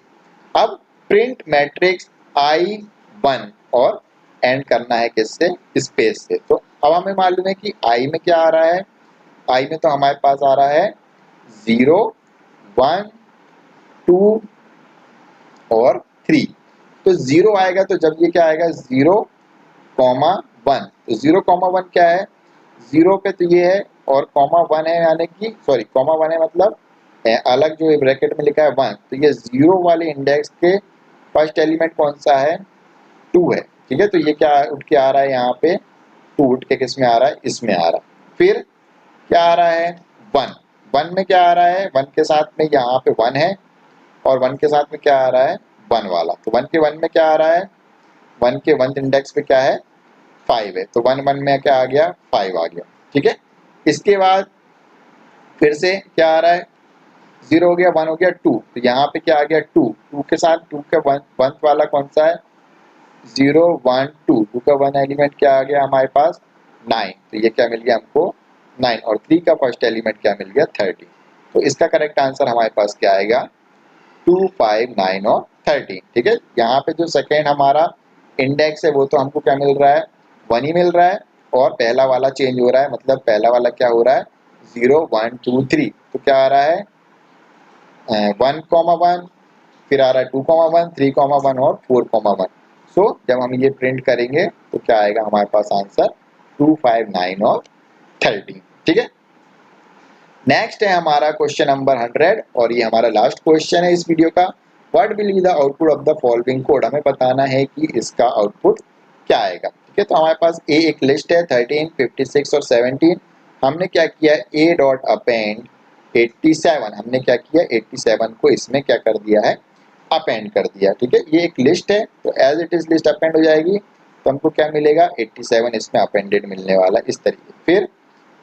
अब प्रिंट मैट्रिक्स I1 और एंड करना है किससे? स्पेस से। तो अब हमें मालूम है कि I में क्या आ रहा है, I में तो हमारे पास आ रहा है 0 1 2 और 3। तो 0 आएगा, तो जब ये क्या आएगा 0, 1, तो 0, 1 क्या है, 0 पे तो ये है और कॉमा 1 है, यानी कि सॉरी कॉमा 1 है मतलब अलग जो ब्रैकेट में लिखा है 1, तो ये 0 वाले इंडेक्स के फर्स्ट एलिमेंट कौन सा है? 2 है। ठीक है, तो ये क्या उठ के आ रहा है यहाँ पे, 2 उठ के किस में आ रहा है? इसमें आ रहा है। फिर क्या आ रहा है? 1, 1 में क्या आ रहा है? 1 के साथ में यहाँ पे 1 है और 1 के साथ में क्या आ रहा है? 1 वाला। तो 1 के 1 में क्या आ रहा है? 1 के 1 इंडेक्स पे क्या है? 5 है, तो 1 1 में क्या आ गया? 5 आ गया। ठीक है, इसके बाद फिर से क्या आ रहा है? 0 हो गया, 1 हो गया, 2, तो यहाँ पे क्या आ गया? 2, 2 के साथ 2 का 1 वाला कौन सा है? 0 1 2, 2 का 1 एलिमेंट क्या आ गया हमारे पास? 9, तो ये क्या मिल गया हमको? 9, और 3 का फर्स्ट एलिमेंट क्या मिल गया? 30। तो इसका करेक्ट आंसर हमारे पास क्या आएगा? 2 5 9 और 13। ठीक है, यहाँ पे जो सेकेंड हमारा इंडेक्स है वो तो हमको क्या मिल रहा है? 1 ही मिल रहा है, और पहला वाला चेंज हो रहा है, मतलब पहला वाला क्या हो रहा है? 0 1 2 3, तो क्या आ रहा है? 1, 1, फिर आ रहा है 2, 1, 3, 1 और 4, 1। सो जब हम ये प्रिंट करेंगे तो क्या आएगा हमारे पास आंसर? 2 5 9 और 13। ठीक है, नेक्स्ट है हमारा क्वेश्चन नंबर 100, और ये हमारा लास्ट क्वेश्चन है इस वीडियो का। What will be the output of the following code? हमें बताना है कि इसका आउटपुट क्या आएगा। ठीक है, तो हमारे पास ए एक लिस्ट है 13 56 और 17। हमने क्या किया? ए डॉट अपेंड 87, हमने क्या किया? 87 को इसमें क्या कर दिया है? अपेंड कर दिया। ठीक है, ये एक लिस्ट है, तो as it is list append हो जाएगी, तो हमको क्या मिलेगा? 87 इसमें अपेंडेड मिलने वाला, इस तरीके। फिर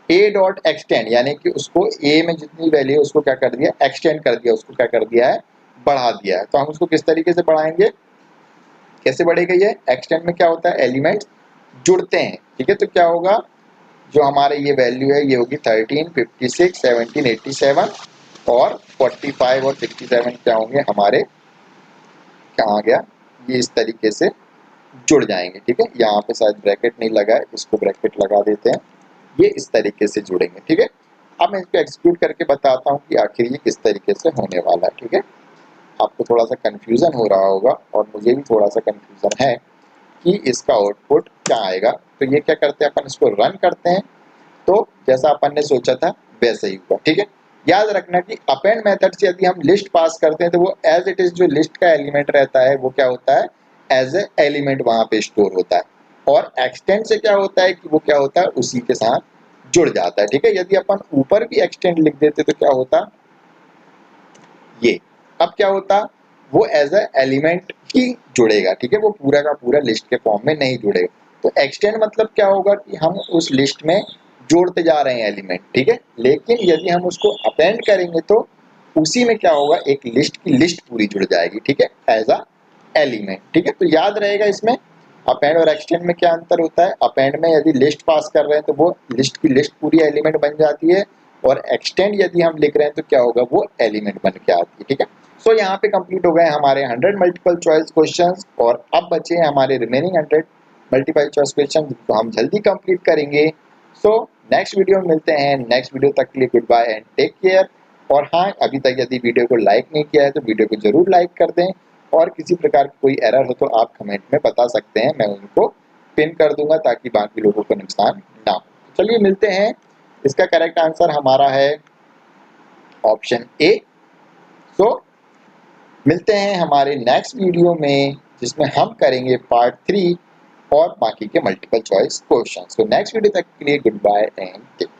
ए डॉट एक्सटेंड, यानी कि उसको ए में जितनी वैल्यू है उसको क्या कर दिया? एक्सटेंड कर दिया, उसको क्या कर दिया है? बढ़ा दिया है। तो हम उसको किस तरीके से बढ़ाएंगे? कैसे बढ़ेगा ये? एक्सटेंड में क्या होता है? एलिमेंट्स जुड़ते हैं। ठीक है, तो क्या होगा? जो हमारे ये वैल्यू है ये होगी 13 56 17 87 और 45 और 67 क्या होंगे हमारे? कहाँ गया? ये इस तरीके से जुड़ जाएंगे। ठीक है, यहाँ पे शायद ब्रैकेट नहीं लगा है, इसको ब्रैकेट लगा देते हैं, ये इस तरीके से जुड़ेंगे। ठीक है, अब मैं इसको एक्सिक्यूट करके बताता हूँ कि आखिर ये किस तरीके से होने वाला है। ठीक है, आपको थोड़ा सा कंफ्यूजन हो रहा होगा और मुझे भी थोड़ा सा कंफ्यूजन है कि इसका आउटपुट क्या आएगा। तो ये क्या करते हैं, अपन इसको रन करते हैं, तो जैसा अपन ने सोचा था वैसे ही हुआ। ठीक है, याद रखना कि अपेंड मेथड से यदि हम लिस्ट पास करते हैं तो वो एज इट इज जो लिस्ट का एलिमेंट रहता है वो क्या होता है? एज ए एलिमेंट वहां पे स्टोर होता है, और एक्सटेंड से क्या होता है कि वो क्या होता है? उसी के साथ जुड़ जाता है। ठीक है, यदि अपन ऊपर भी एक्सटेंड लिख देते तो क्या होता? ये अब क्या होता? वो एज ए एलिमेंट ही जुड़ेगा। ठीक है, वो पूरा का पूरा लिस्ट के फॉर्म में नहीं जुड़ेगा। तो एक्सटेंड मतलब क्या होगा कि हम उस लिस्ट में जोड़ते जा रहे हैं एलिमेंट। ठीक है, लेकिन यदि हम उसको अपेंड करेंगे तो उसी में क्या होगा? एक लिस्ट की लिस्ट पूरी जुड़ जाएगी। ठीक है, एज अ एलिमेंट। ठीक है, तो याद रहेगा इसमें अपेंड और एक्सटेंड में क्या अंतर होता है? अपेंड में यदि लिस्ट पास कर रहे हैं तो वो लिस्ट की लिस्ट पूरी एलिमेंट बन जाती है, और एक्सटेंड यदि हम लिख रहे हैं तो क्या होगा? वो एलिमेंट बन के आती है। ठीक है, सो यहाँ पे कंप्लीट हो गए हमारे 100 मल्टीपल चॉइस क्वेश्चंस, और अब बचे हैं हमारे रिमेनिंग 100 मल्टीपल चॉइस क्वेश्चन, जिनको हम जल्दी कंप्लीट करेंगे। सो नेक्स्ट वीडियो में मिलते हैं। नेक्स्ट वीडियो तक के लिए goodbye and take care. और हाँ, अभी तक यदि वीडियो को लाइक नहीं किया है तो वीडियो को जरूर लाइक कर दें, और किसी प्रकार की कोई एरर हो तो आप कमेंट में बता सकते हैं, मैं उनको पिन कर दूंगा ताकि बाकी लोगों को नुकसान ना हो। चलिए मिलते हैं। इसका करेक्ट आंसर हमारा है ऑप्शन ए। सो मिलते हैं हमारे नेक्स्ट वीडियो में, जिसमें हम करेंगे पार्ट 3 और बाकी के multiple choice question. So next video तक के लिए goodbye and take care.